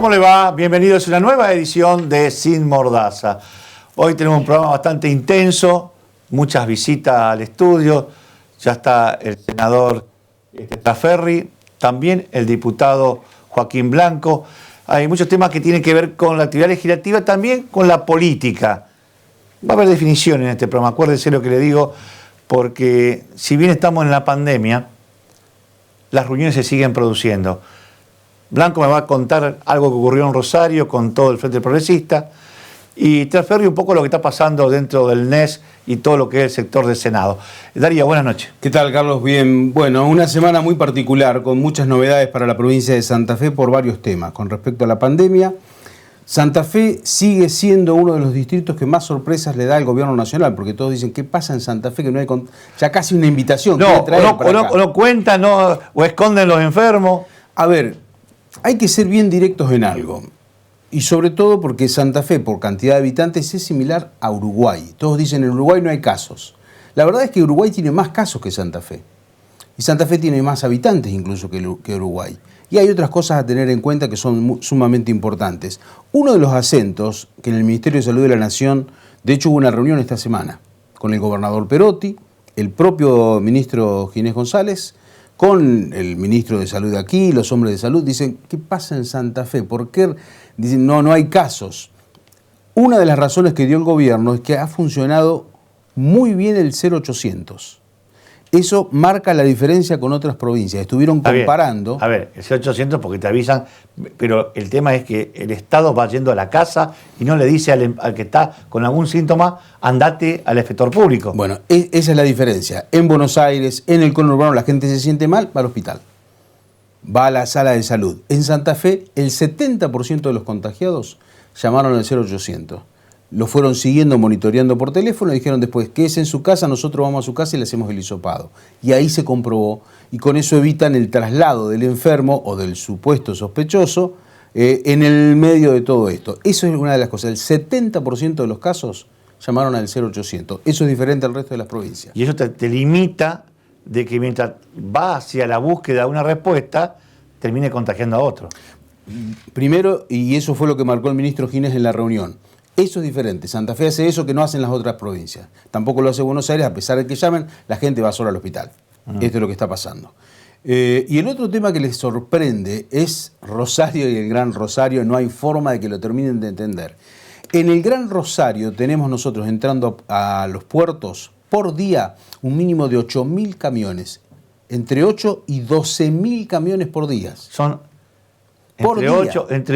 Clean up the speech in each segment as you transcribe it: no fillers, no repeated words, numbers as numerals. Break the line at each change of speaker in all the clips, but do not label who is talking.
¿Cómo le va? Bienvenidos a una nueva edición de Sin Mordaza. Hoy tenemos un programa bastante intenso, muchas visitas al estudio. Ya está el senador Trasferri, también el diputado Joaquín Blanco. Hay muchos temas que tienen que ver con la actividad legislativa, también con la política. Va a haber definición en este programa, acuérdese lo que le digo, porque si bien estamos en la pandemia, las reuniones se siguen produciendo. Blanco me va a contar algo que ocurrió en Rosario con todo el Frente Progresista y Trasferri un poco lo que está pasando dentro del NES y todo lo que es el sector del Senado. Darío, buenas noches.
¿Qué tal, Carlos? Bien. Bueno, una semana muy particular con muchas novedades para la provincia de Santa Fe por varios temas. Con respecto a la pandemia, Santa Fe sigue siendo uno de los distritos que más sorpresas le da al gobierno nacional, porque todos dicen, ¿qué pasa en Santa Fe? Que no hay ya casi una invitación.
No cuentan, o esconden los enfermos.
A ver, hay que ser bien directos en algo. Y sobre todo porque Santa Fe, por cantidad de habitantes, es similar a Uruguay. Todos dicen, en Uruguay no hay casos. La verdad es que Uruguay tiene más casos que Santa Fe. Y Santa Fe tiene más habitantes incluso que Uruguay. Y hay otras cosas a tener en cuenta que son sumamente importantes. Uno de los acentos que en el Ministerio de Salud de la Nación, de hecho hubo una reunión esta semana con el gobernador Perotti, el propio ministro Ginés González, con el ministro de Salud de aquí, los hombres de salud, dicen, ¿qué pasa en Santa Fe? ¿Por qué? Dicen, no hay casos. Una de las razones que dio el gobierno es que ha funcionado muy bien el 0800. Eso marca la diferencia con otras provincias. Estuvieron comparando.
A ver, el 0800 porque te avisan, pero el tema es que el Estado va yendo a la casa y no le dice al que está con algún síntoma, andate al efector público.
Bueno, esa es la diferencia. En Buenos Aires, en el conurbano, la gente se siente mal, va al hospital. Va a la sala de salud. En Santa Fe, el 70% de los contagiados llamaron al 0800. Lo fueron siguiendo, monitoreando por teléfono y dijeron después, quédese en su casa, nosotros vamos a su casa y le hacemos el hisopado. Y ahí se comprobó, y con eso evitan el traslado del enfermo o del supuesto sospechoso en el medio de todo esto. Eso es una de las cosas. El 70% de los casos llamaron al 0800. Eso es diferente al resto de las provincias.
Y eso te limita de que mientras va hacia la búsqueda de una respuesta, termine contagiando a otro.
Primero, y eso fue lo que marcó el ministro Ginés en la reunión, eso es diferente. Santa Fe hace eso que no hacen las otras provincias. Tampoco lo hace Buenos Aires, a pesar de que llamen, la gente va sola al hospital. Esto es lo que está pasando. Y el otro tema que les sorprende es Rosario y el Gran Rosario. No hay forma de que lo terminen de entender. En el Gran Rosario tenemos nosotros entrando a los puertos por día un mínimo de 8.000 camiones. Entre 8 y 12.000 camiones por día.
Son entre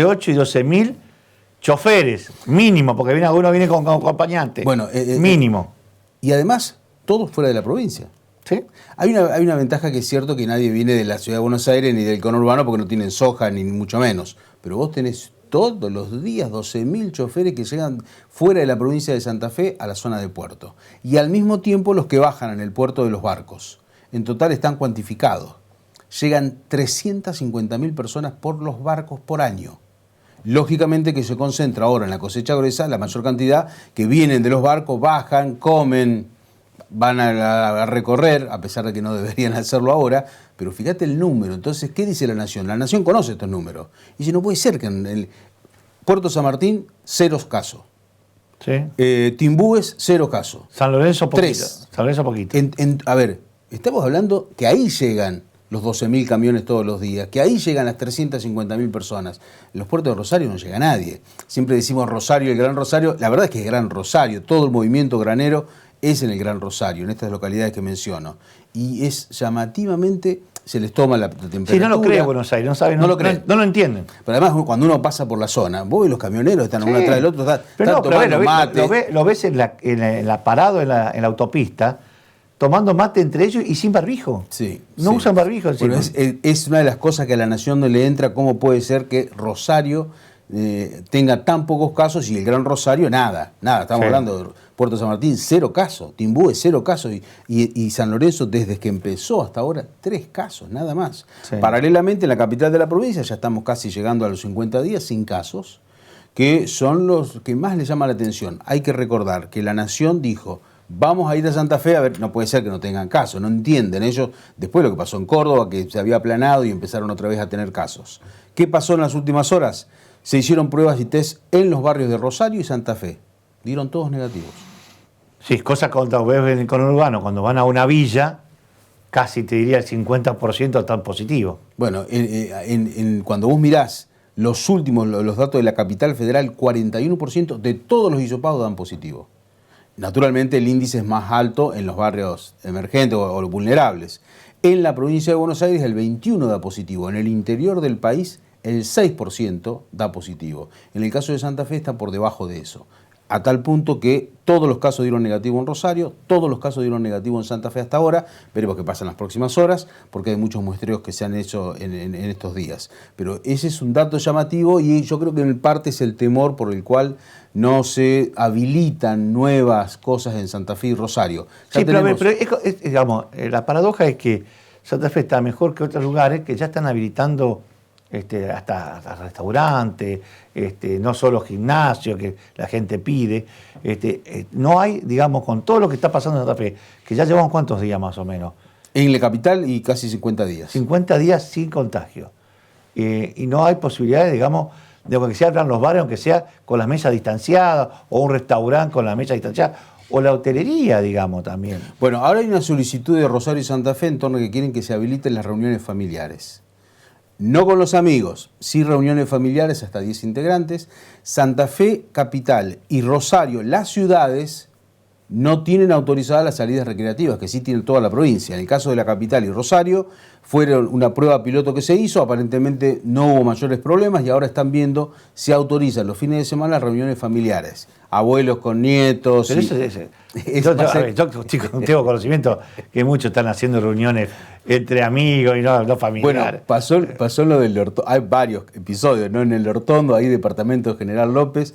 8 y 12.000 choferes, mínimo, porque uno viene con acompañante.
Bueno,
mínimo.
Y además, todos fuera de la provincia.
¿Sí?
Hay una ventaja que es cierto que nadie viene de la ciudad de Buenos Aires ni del conurbano porque no tienen soja ni mucho menos. Pero vos tenés todos los días 12.000 choferes que llegan fuera de la provincia de Santa Fe a la zona de puerto. Y al mismo tiempo los que bajan en el puerto de los barcos. En total están cuantificados. Llegan 350.000 personas por los barcos por año. Lógicamente que se concentra ahora en la cosecha gruesa la mayor cantidad que vienen de los barcos, bajan, comen, van a recorrer, a pesar de que no deberían hacerlo ahora, pero fíjate el número. Entonces, ¿qué dice la Nación? La Nación conoce estos números. Y dice, no puede ser que en el Puerto San Martín, 0 casos.
Sí.
Timbúes, 0 casos.
San Lorenzo, poquito.
3.
San Lorenzo, poquito.
A ver, estamos hablando que ahí llegan los 12.000 camiones todos los días, que ahí llegan las 350.000 personas. En los puertos de Rosario no llega nadie. Siempre decimos Rosario, el Gran Rosario. La verdad es que es Gran Rosario. Todo el movimiento granero es en el Gran Rosario, en estas localidades que menciono. Y es llamativamente, se les toma la temperatura.
Sí, no lo cree Buenos Aires, no lo creen. No lo entienden.
Pero además, cuando uno pasa por la zona, vos ves los camioneros, están uno atrás del otro, están tomando mate.
Lo ves en la parado, en la autopista, tomando mate entre ellos y sin barbijo.
Sí,
no usan barbijo.
Bueno, es una de las cosas que a la Nación no le entra, cómo puede ser que Rosario tenga tan pocos casos y el Gran Rosario nada. Estamos hablando de Puerto San Martín, 0 casos, Timbúes, 0 casos y San Lorenzo desde que empezó hasta ahora, 3 casos, nada más. Sí. Paralelamente en la capital de la provincia ya estamos casi llegando a los 50 días sin casos, que son los que más les llama la atención. Hay que recordar que la Nación dijo, vamos a ir a Santa Fe, a ver, no puede ser que no tengan casos, no entienden ellos, después lo que pasó en Córdoba, que se había aplanado y empezaron otra vez a tener casos. ¿Qué pasó en las últimas horas? Se hicieron pruebas y test en los barrios de Rosario y Santa Fe. Dieron todos negativos.
Sí, cosa cuando ves en conurbano, cuando van a una villa, casi te diría el 50% están positivos.
Bueno, cuando vos mirás los últimos, los datos de la capital federal, 41% de todos los hisopados dan positivo. Naturalmente el índice es más alto en los barrios emergentes o los vulnerables. En la provincia de Buenos Aires el 21% da positivo. En el interior del país el 6% da positivo. En el caso de Santa Fe está por debajo de eso. A tal punto que todos los casos dieron negativo en Rosario, todos los casos dieron negativo en Santa Fe hasta ahora. Veremos qué pasa en las próximas horas, porque hay muchos muestreos que se han hecho en estos días. Pero ese es un dato llamativo y yo creo que en parte es el temor por el cual no se habilitan nuevas cosas en Santa Fe y Rosario.
Sí, pero digamos, la paradoja es que Santa Fe está mejor que otros lugares que ya están habilitando hasta restaurantes, no solo gimnasio que la gente pide. No hay, digamos, con todo lo que está pasando en Santa Fe, que ya llevamos ¿cuántos días más o menos?
En la capital y casi 50 días.
50 días sin contagio. Y no hay posibilidades, digamos, de que se abran los bares, aunque sea con las mesas distanciadas, o un restaurante con la mesa distanciada, o la hotelería, digamos, también.
Bueno, ahora hay una solicitud de Rosario y Santa Fe en torno a que quieren que se habiliten las reuniones familiares. No con los amigos, sí reuniones familiares hasta 10 integrantes. Santa Fe, capital, y Rosario, las ciudades, no tienen autorizadas las salidas recreativas, que sí tiene toda la provincia. En el caso de la capital y Rosario, fueron una prueba piloto que se hizo, aparentemente no hubo mayores problemas y ahora están viendo si autorizan los fines de semana reuniones familiares. Abuelos con nietos.
Pero yo tengo conocimiento que muchos están haciendo reuniones entre amigos y no familiares.
Bueno, pasó lo del Hortondo. Hay varios episodios, ¿no? En el Hortondo, ahí departamento de General López,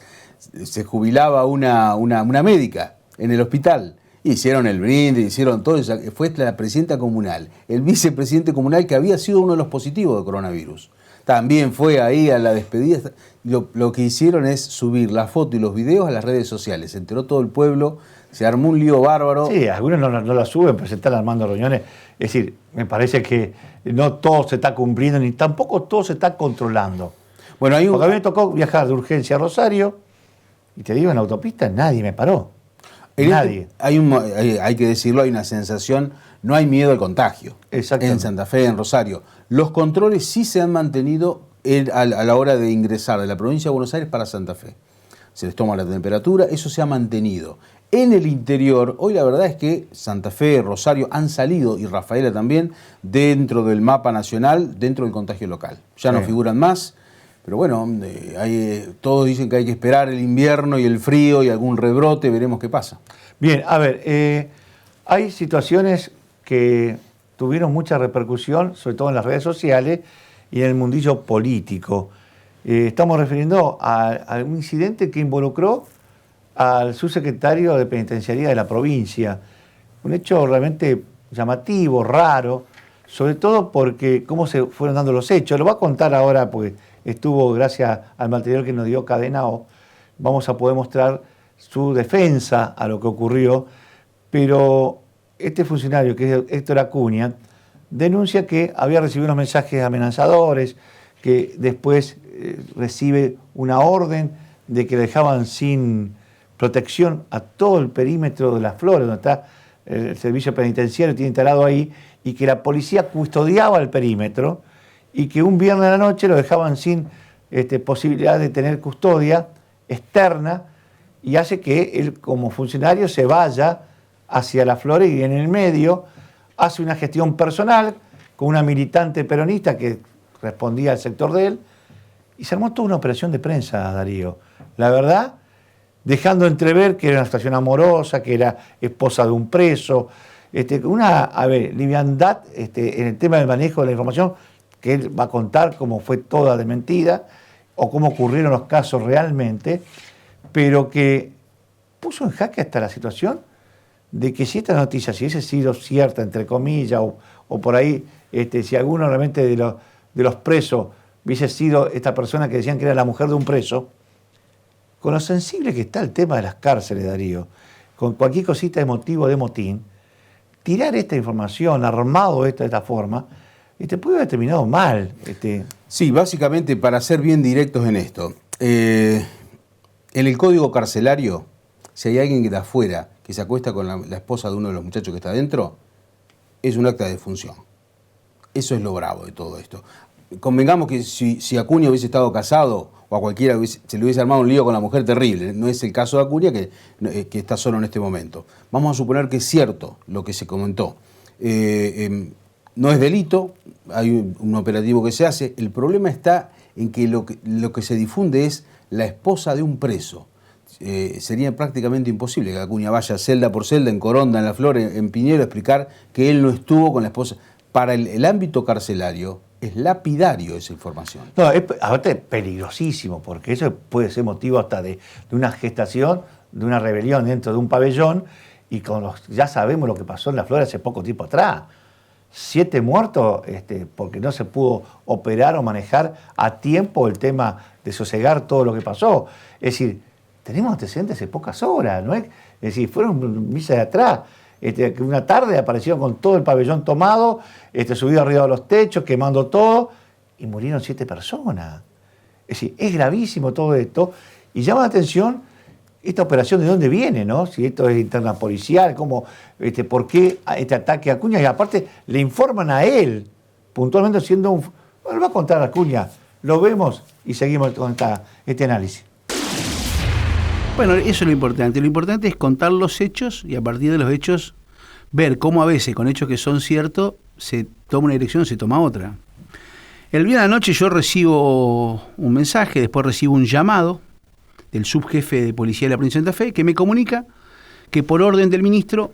se jubilaba una médica en el hospital. Hicieron el brindis, hicieron todo. Fue la presidenta comunal, el vicepresidente comunal que había sido uno de los positivos de coronavirus. También fue ahí a la despedida. Lo que hicieron es subir la foto y los videos a las redes sociales. Se enteró todo el pueblo, se armó un lío bárbaro.
Sí, algunos no la suben, pero se están armando reuniones. Es decir, me parece que no todo se está cumpliendo, ni tampoco todo se está controlando. Bueno, porque a mí me tocó viajar de urgencia a Rosario, y te digo, en la autopista nadie me paró. Nadie.
Hay que decirlo, hay una sensación, no hay miedo al contagio. En Santa Fe, en Rosario. Los controles sí se han mantenido a la hora de ingresar de la provincia de Buenos Aires para Santa Fe. Se les toma la temperatura, eso se ha mantenido. En el interior, hoy la verdad es que Santa Fe, Rosario han salido, y Rafaela también, dentro del mapa nacional, dentro del contagio local. Ya no figuran más. Pero bueno, todos dicen que hay que esperar el invierno y el frío y algún rebrote, veremos qué pasa.
Bien, a ver, hay situaciones que tuvieron mucha repercusión, sobre todo en las redes sociales y en el mundillo político. Estamos refiriendo a un incidente que involucró al subsecretario de Penitenciaría de la provincia. Un hecho realmente llamativo, raro, sobre todo porque cómo se fueron dando los hechos. Lo voy a contar ahora porque estuvo, gracias al material que nos dio Cadenao, vamos a poder mostrar su defensa a lo que ocurrió, pero este funcionario, que es Héctor Acuña, denuncia que había recibido unos mensajes amenazadores, que después recibe una orden de que dejaban sin protección a todo el perímetro de las Flores, donde está el servicio penitenciario, tiene instalado ahí, y que la policía custodiaba el perímetro, y que un viernes a la noche lo dejaban sin posibilidad de tener custodia externa, y hace que él como funcionario se vaya hacia las Flores y en el medio hace una gestión personal con una militante peronista que respondía al sector de él, y se armó toda una operación de prensa, Darío. La verdad, dejando entrever que era una situación amorosa, que era esposa de un preso, una liviandad en el tema del manejo de la información, que él va a contar cómo fue toda desmentida o cómo ocurrieron los casos realmente, pero que puso en jaque hasta la situación de que si esta noticia, si hubiese sido cierta, entre comillas, o por ahí, si alguno realmente de los presos hubiese sido esta persona que decían que era la mujer de un preso, con lo sensible que está el tema de las cárceles, Darío, con cualquier cosita de motivo de motín, tirar esta información, armado esto de esta forma, puede haber terminado mal.
Sí, básicamente, para ser bien directos en esto, en el código carcelario, si hay alguien que de afuera que se acuesta con la esposa de uno de los muchachos que está adentro, es un acta de defunción. Eso es lo bravo de todo esto. Convengamos que si Acuña hubiese estado casado o a cualquiera se le hubiese armado un lío con la mujer terrible, no es el caso de Acuña que está solo en este momento. Vamos a suponer que es cierto lo que se comentó. No es delito, hay un operativo que se hace. El problema está en que lo que se difunde es la esposa de un preso. Sería prácticamente imposible que Acuña vaya celda por celda, en Coronda, en La Flor, en Piñero, a explicar que él no estuvo con la esposa. Para el ámbito carcelario es lapidario esa información.
No, aparte es peligrosísimo, porque eso puede ser motivo hasta de una gestación, de una rebelión dentro de un pabellón, y ya sabemos lo que pasó en La Flor hace poco tiempo atrás. 7 muertos porque no se pudo operar o manejar a tiempo el tema de sosegar todo lo que pasó. Es decir, tenemos antecedentes hace pocas horas, ¿no es? Es decir, fueron meses de atrás. Una tarde aparecieron con todo el pabellón tomado, subido arriba de los techos, quemando todo, y murieron 7 personas. Es decir, es gravísimo todo esto, y llama la atención esta operación de dónde viene, ¿no? Si esto es interna policial, por qué este ataque a Acuña, y aparte le informan a él, puntualmente siendo bueno, va a contar a Acuña, lo vemos y seguimos con este análisis.
Bueno, eso es lo importante. Lo importante es contar los hechos y a partir de los hechos ver cómo a veces con hechos que son ciertos se toma una dirección, se toma otra. El viernes anoche yo recibo un mensaje, después recibo un llamado del subjefe de policía de la provincia de Santa Fe que me comunica que por orden del ministro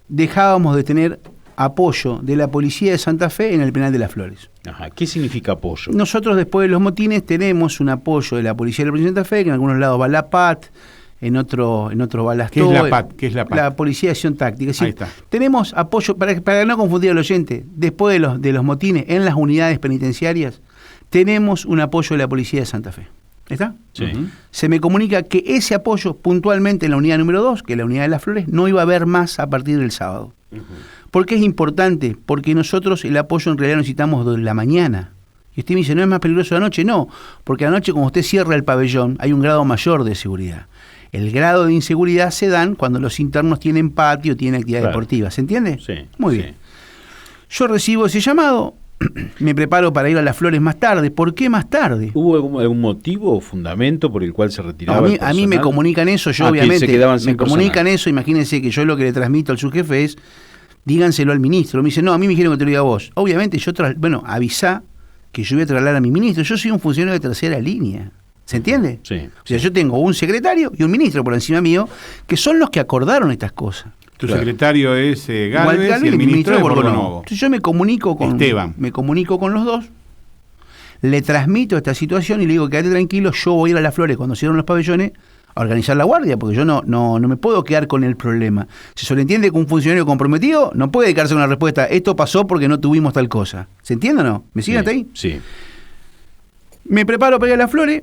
dejábamos de tener apoyo de la policía de Santa Fe en el penal de Las Flores.
Ajá. ¿Qué significa apoyo?
Nosotros después de los motines tenemos un apoyo de la policía de la provincia de Santa Fe, que en algunos lados va la PAT, en otro va la
¿Qué es la PAT? ¿Qué es la PAT?
La Policía de Acción Táctica. Sí,
ahí está.
Tenemos apoyo, para no confundir al oyente, después de los motines en las unidades penitenciarias, tenemos un apoyo de la Policía de Santa Fe. ¿Está?
Sí.
Se me comunica que ese apoyo puntualmente en la unidad número 2, que es la unidad de Las Flores, no iba a haber más a partir del sábado. ¿Por qué es importante? Porque nosotros el apoyo en realidad lo necesitamos de la mañana. Y usted me dice, ¿no es más peligroso de la noche? No, porque a la noche cuando usted cierra el pabellón hay un grado mayor de seguridad. El grado de inseguridad se dan cuando los internos tienen patio, tienen actividad deportiva. ¿Se entiende?
Sí.
Muy bien. Yo recibo ese llamado, me preparo para ir a Las Flores más tarde. ¿Por qué más tarde?
¿Hubo algún motivo o fundamento por el cual se retiraba el personal?
A mí me comunican eso, yo obviamente me comunican eso. Imagínense que yo lo que le transmito al subjefe es, díganselo al ministro. Me dice, no, a mí me dijeron que te lo diga a vos. Obviamente yo, avisá que yo voy a trasladar a mi ministro. Yo soy un funcionario de tercera línea. ¿Se entiende?
Sí.
O sea, yo tengo un secretario y un ministro por encima mío, que son los que acordaron estas cosas.
Tu secretario es Gálvez y el ministro es Borgonovo.
Entonces yo me comunico con los dos, le transmito esta situación y le digo, quédate tranquilo, yo voy a ir a Las Flores cuando cierren los pabellones a organizar la guardia, porque yo no me puedo quedar con el problema. Si se le entiende que un funcionario comprometido no puede dedicarse a una respuesta, esto pasó porque no tuvimos tal cosa. ¿Se entiende o no? ¿Me siguen hasta ahí?
Sí.
Me preparo para ir a Las Flores,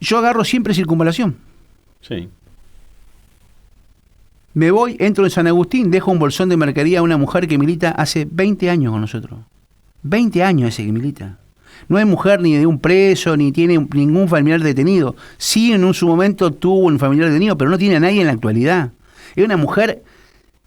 yo agarro siempre circunvalación.
Sí.
Me voy, entro en San Agustín, dejo un bolsón de mercadería a una mujer que milita hace 20 años con nosotros. 20 años ese que milita. No es mujer ni de un preso, ni tiene ningún familiar detenido. Sí, en su momento tuvo un familiar detenido, pero no tiene a nadie en la actualidad. Es una mujer,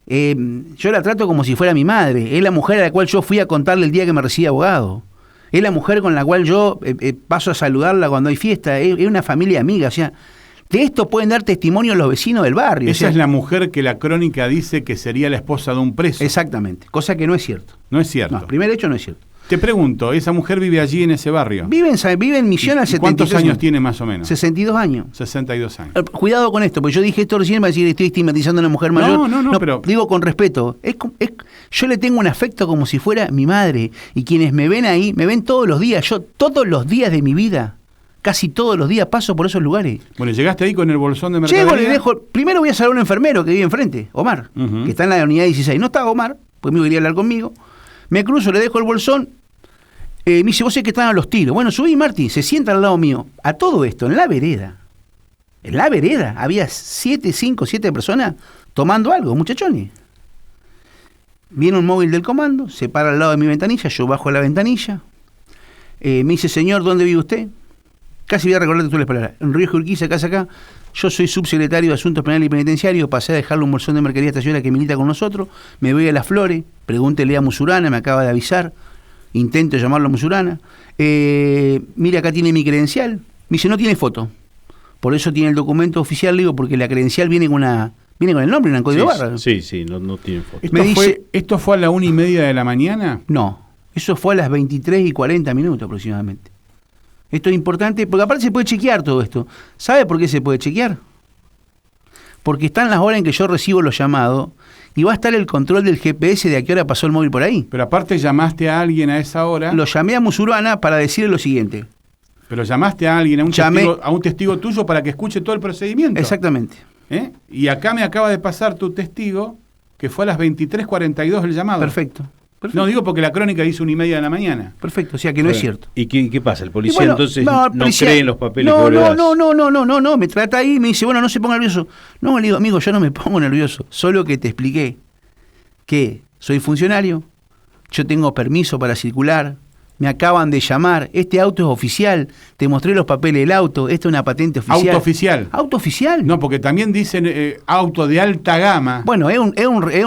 yo la trato como si fuera mi madre. Es la mujer a la cual yo fui a contarle el día que me recibí abogado. Es la mujer con la cual yo paso a saludarla cuando hay fiesta. Es una familia amiga, o sea... De esto pueden dar testimonio los vecinos del barrio.
Esa es la mujer que la crónica dice que sería la esposa de un preso.
Exactamente, cosa que no es cierto.
No es cierto.
No, el primer hecho no es cierto.
Te pregunto, ¿esa mujer vive allí en ese barrio?
Vive en Misión al 73.
¿Cuántos años tiene más o menos?
62 años.
62 años.
Cuidado con esto, porque yo dije esto recién, va a decir estoy estigmatizando a una mujer mayor.
No, pero...
Digo con respeto. Yo le tengo un afecto como si fuera mi madre. Y quienes me ven ahí, me ven todos los días. Yo todos los días de mi vida... Casi todos los días paso por esos lugares.
Bueno, ¿llegaste ahí con el bolsón de mercadería?
Llego, le dejo... Primero voy a saludar a un enfermero que vive enfrente, Omar, que está en la unidad 16. No estaba Omar, porque me quería hablar conmigo. Me cruzo, le dejo el bolsón. Me dice, vos sé que están a los tiros. Bueno, subí, Martín, se sienta al lado mío. A todo esto, en la vereda. En la vereda había 7 personas tomando algo, muchachones. Viene un móvil del comando, se para al lado de mi ventanilla, yo bajo la ventanilla, Me dice, señor, ¿dónde vive usted? Casi voy a recordarte todas las palabras. En Río Urquiza, casa acá. Yo soy subsecretario de Asuntos Penales y Penitenciarios. Pasé a dejarle un bolsón de mercadería a esta señora que milita con nosotros. Me voy a Las Flores. Pregúntele a Musurana, me acaba de avisar. Intento llamarlo a Musurana. Mira, acá tiene mi credencial. Me dice, no tiene foto. Por eso tiene el documento oficial, le digo, porque la credencial viene con el nombre en el código barra.
Sí, no tiene foto.
¿Esto fue a la 1:30 de la mañana?
No, eso fue a las 23:40 aproximadamente. Esto es importante, porque aparte se puede chequear todo esto. ¿Sabe por qué se puede chequear? Porque están las horas en que yo recibo los llamados y va a estar el control del GPS de a qué hora pasó el móvil por ahí.
Pero aparte llamaste a alguien a esa hora.
Lo llamé a Musurana para decirle lo siguiente.
Pero llamaste a alguien, a un testigo tuyo para que escuche todo el procedimiento.
Exactamente.
Y acá me acaba de pasar tu testigo que fue a las 23:42 el llamado.
Perfecto.
No, digo porque la crónica dice 1:30 de la mañana.
Perfecto, o sea que no es cierto.
¿Y qué pasa? ¿El policía entonces no cree en los papeles
no,
que le das?
No, me trata ahí y me dice, bueno, no se ponga nervioso. No, le digo, amigo, yo no me pongo nervioso, solo que te expliqué que soy funcionario, yo tengo permiso para circular, me acaban de llamar, este auto es oficial, te mostré los papeles del auto, esta es una patente oficial.
¿Auto oficial?
¿Auto oficial?
No, porque también dicen auto de alta gama.
Bueno, es un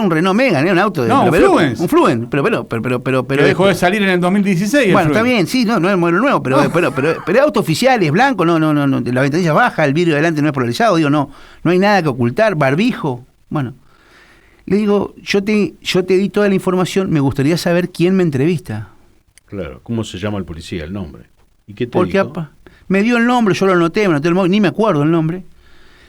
Renault Megane, es un auto de...
No, un Fluence.
Un Fluence, pero
que dejó de salir en el 2016.
Bueno, está bien, sí, no es el modelo nuevo, pero es auto oficial, es blanco, no, la ventanilla baja, el vidrio de delante no es polarizado, digo, no hay nada que ocultar, barbijo, bueno. Le digo, yo te di toda la información, me gustaría saber quién me entrevista.
Claro, ¿cómo se llama el policía, el nombre? ¿Y qué te
Porque
dijo?
Me dio el nombre, yo lo anoté el móvil, ni me acuerdo el nombre.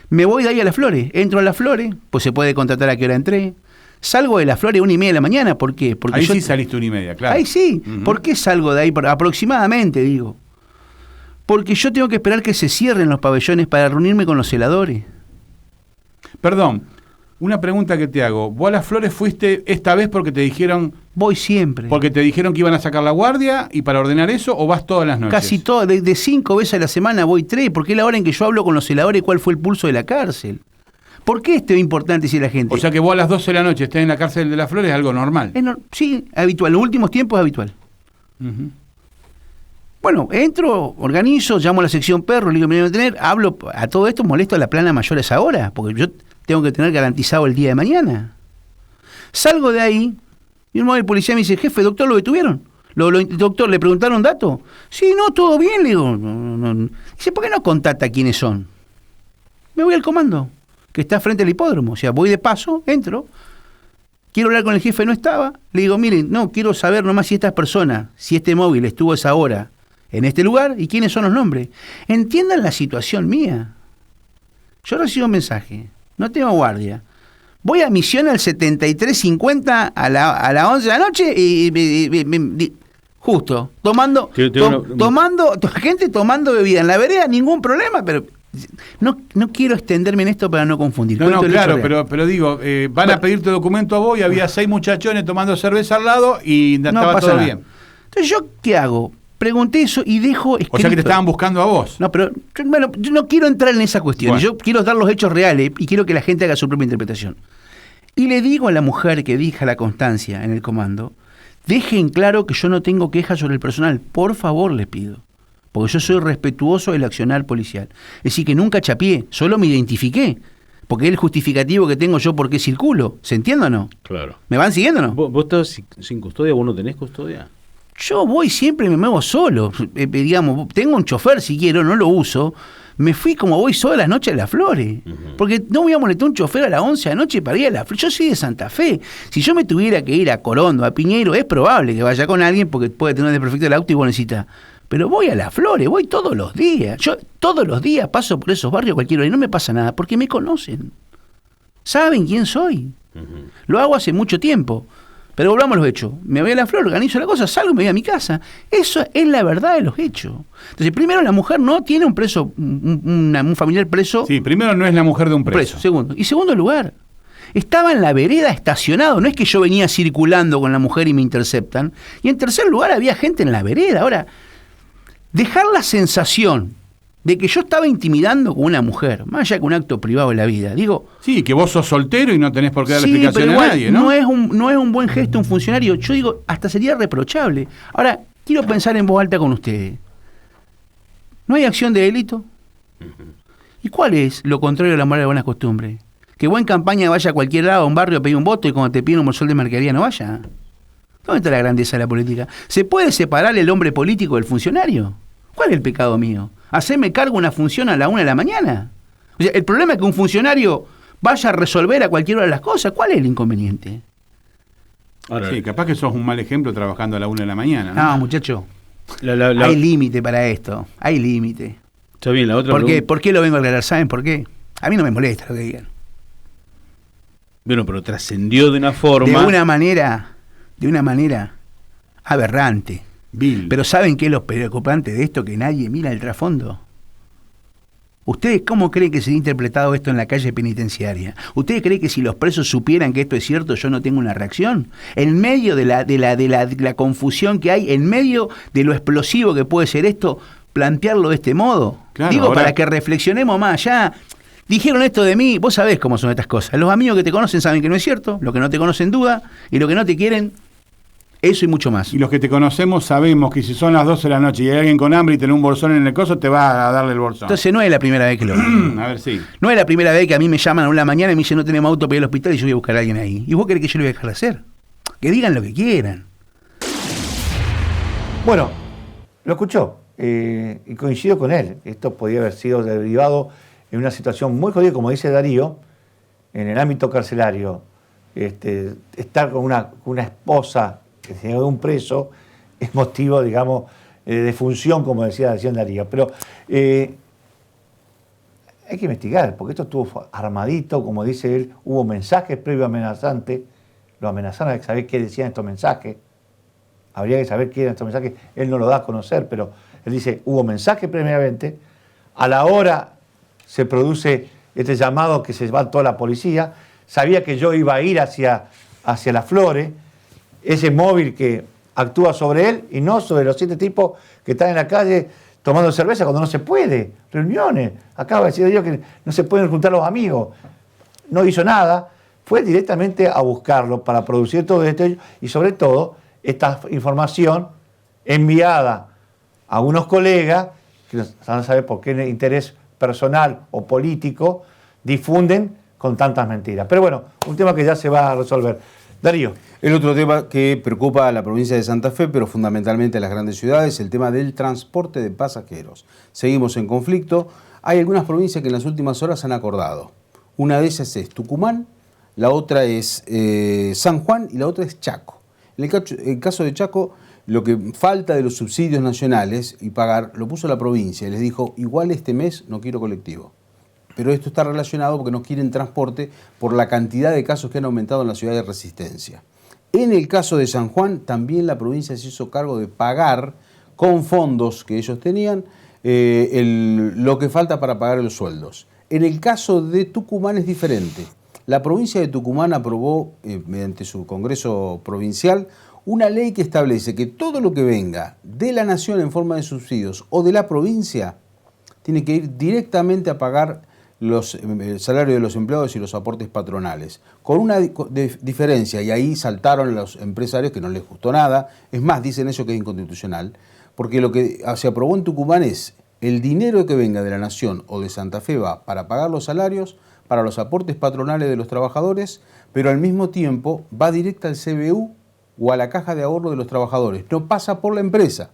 Me voy de ahí a Las Flores, entro a Las Flores, pues se puede contratar a qué hora entré. Salgo de Las Flores 1:30 de la mañana, ¿por qué? Porque
ahí sí saliste 1:30, claro.
Ahí sí, ¿por qué salgo de ahí? Aproximadamente, digo. Porque yo tengo que esperar que se cierren los pabellones para reunirme con los celadores.
Perdón, una pregunta que te hago. ¿Vos a Las Flores fuiste esta vez porque te dijeron...
Voy siempre.
¿Porque te dijeron que iban a sacar la guardia y para ordenar eso o vas todas las noches?
Casi todas, de 5 veces a la semana voy 3, porque es la hora en que yo hablo con los celadores cuál fue el pulso de la cárcel. ¿Por qué esto es importante si la gente...?
O sea que vos a las 12 de la noche estés en la cárcel de Las Flores es algo normal.
Sí, habitual. En los últimos tiempos es habitual. Bueno, entro, organizo, llamo a la sección perro, le digo, me voy a tener, hablo, a todo esto molesto a la plana mayor a esa hora, porque yo tengo que tener garantizado el día de mañana. Salgo de ahí y un móvil policía me dice, jefe, doctor, ¿lo detuvieron? Doctor, ¿le preguntaron datos? Sí, no, todo bien, le digo. No. Dice, ¿por qué no contacta quiénes son? Me voy al comando, que está frente al hipódromo, o sea, voy de paso, entro, quiero hablar con el jefe, no estaba, le digo, miren, no, quiero saber nomás si estas personas, si este móvil estuvo a esa hora en este lugar y quiénes son los nombres. Entiendan la situación mía. Yo recibo un mensaje, no tengo guardia. Voy a misión al 7350 a las 11 de la noche y justo, gente tomando bebida en la vereda, ningún problema, pero no quiero extenderme en esto para no confundir.
No, claro, pero digo, van a pedirte documento a vos y había 6 muchachones tomando cerveza al lado y estaba todo bien.
Entonces, ¿yo qué hago? Pregunté eso y dejo escrito.
O sea que te estaban buscando a vos.
No, pero bueno, yo no quiero entrar en esa cuestión. Bueno. Yo quiero dar los hechos reales y quiero que la gente haga su propia interpretación. Y le digo a la mujer que deja la constancia en el comando, dejen claro que yo no tengo quejas sobre el personal. Por favor, les pido. Porque yo soy respetuoso del accionar policial. Es decir, que nunca chapié, solo me identifiqué. Porque es el justificativo que tengo yo por qué circulo. ¿Se entiende o no?
Claro.
¿Me van siguiendo o no?
¿Vos estás sin custodia? ¿Vos no tenés custodia?
Yo voy siempre, me muevo solo, digamos, tengo un chofer si quiero, no lo uso, me fui como voy todas las noches a Las Flores, porque no voy a molestar un chofer a las 11 de la noche para ir a Las Flores, yo soy de Santa Fe, si yo me tuviera que ir a Corondo, a Piñeiro, es probable que vaya con alguien porque puede tener desperfecto el auto y vos necesitas, pero voy a Las Flores, voy todos los días, yo todos los días paso por esos barrios cualquier hora y no me pasa nada, porque me conocen, saben quién soy, lo hago hace mucho tiempo. Pero volvamos a los hechos. Me voy a Las Flores, organizo la cosa, salgo y me voy a mi casa. Eso es la verdad de los hechos. Entonces, primero, la mujer no tiene un preso, un familiar preso.
Sí, primero no es la mujer de un preso.
Segundo. Y segundo lugar, estaba en la vereda estacionado. No es que yo venía circulando con la mujer y me interceptan. Y en tercer lugar, había gente en la vereda. Ahora, dejar la sensación de que yo estaba intimidando con una mujer, más allá que un acto privado de la vida, digo...
Sí, que vos sos soltero y no tenés por qué darle explicación a nadie, ¿no?
No es un buen gesto un funcionario, yo digo, hasta sería reprochable. Ahora, quiero pensar en voz alta con ustedes. ¿No hay acción de delito? ¿Y cuál es lo contrario de la moral de buenas costumbres? Que vos en campaña vaya a cualquier lado, a un barrio a pedir un voto y cuando te piden un bolsón de mercadería no vaya. ¿Dónde está la grandeza de la política? ¿Se puede separar el hombre político del funcionario? ¿Cuál es el pecado mío? ¿Hacerme cargo una función a la 1 de la mañana? O sea, el problema es que un funcionario vaya a resolver a cualquier hora las cosas. ¿Cuál es el inconveniente?
Ahora, sí, capaz que sos un mal ejemplo trabajando a la 1 de la mañana.
No, muchacho. Hay límite para esto. Hay límite.
Está bien, la otra
¿Por qué lo vengo a aclarar? ¿Saben por qué? A mí no me molesta lo que digan.
Bueno, pero trascendió de una forma...
De una manera aberrante.
Vil.
Pero ¿saben qué es lo preocupante de esto? Que nadie mira el trasfondo. ¿Ustedes cómo creen que sería interpretado esto en la calle penitenciaria? ¿Ustedes creen que si los presos supieran que esto es cierto, yo no tengo una reacción? En medio de la confusión que hay, en medio de lo explosivo que puede ser esto, plantearlo de este modo.
Claro,
Digo,
ahora...
para que reflexionemos más allá. Dijeron esto de mí, vos sabés cómo son estas cosas. Los amigos que te conocen saben que no es cierto, los que no te conocen duda, y los que no te quieren, eso y mucho más.
Y los que te conocemos sabemos que si son las 12 de la noche y hay alguien con hambre y tiene un bolsón en el coso, te va a darle el bolsón.
Entonces no es la primera vez que lo
a ver, sí.
No es la primera vez que a mí me llaman a una mañana y me dicen no tenemos auto para ir al hospital y yo voy a buscar a alguien ahí. ¿Y vos querés que yo lo voy a dejar de hacer? Que digan lo que quieran.
Bueno, lo escuchó y coincido con él. Esto podría haber sido derivado en una situación muy jodida, como dice Darío, en el ámbito carcelario. Estar con una esposa que se de un preso es motivo, digamos, de función, como decía Darío. Pero hay que investigar, porque esto estuvo armadito, como dice él, hubo mensajes previo amenazantes, lo amenazaron, hay que saber qué decían estos mensajes, habría que saber qué eran estos mensajes, él no lo da a conocer, pero él dice, hubo mensajes previamente, a la hora se produce este llamado que se va toda la policía, sabía que yo iba a ir hacia Las Flores, ese móvil que actúa sobre él y no sobre los 7 tipos que están en la calle tomando cerveza cuando no se puede, reuniones, acaba de decir yo que no se pueden juntar los amigos, no hizo nada, fue directamente a buscarlo para producir todo esto y sobre todo esta información enviada a unos colegas que van a saber por qué interés personal o político difunden con tantas mentiras. Pero bueno, un tema que ya se va a resolver. Darío.
El otro tema que preocupa a la provincia de Santa Fe, pero fundamentalmente a las grandes ciudades, el tema del transporte de pasajeros. Seguimos en conflicto. Hay algunas provincias que en las últimas horas han acordado. Una de ellas es Tucumán, la otra es San Juan y la otra es Chaco. En el caso de Chaco, lo que falta de los subsidios nacionales y pagar, lo puso la provincia y les dijo, igual este mes no quiero colectivo. Pero esto está relacionado porque no quieren transporte por la cantidad de casos que han aumentado en la ciudad de Resistencia. En el caso de San Juan, también la provincia se hizo cargo de pagar con fondos que ellos tenían lo que falta para pagar los sueldos. En el caso de Tucumán es diferente. La provincia de Tucumán aprobó, mediante su Congreso Provincial, una ley que establece que todo lo que venga de la nación en forma de subsidios o de la provincia tiene que ir directamente a pagar el salario de los empleados y los aportes patronales. Con una diferencia, y ahí saltaron los empresarios que no les gustó nada, es más, dicen eso que es inconstitucional, porque lo que se aprobó en Tucumán es el dinero que venga de la nación o de Santa Fe va para pagar los salarios, para los aportes patronales de los trabajadores, pero al mismo tiempo va directa al CBU o a la caja de ahorro de los trabajadores, no pasa por la empresa.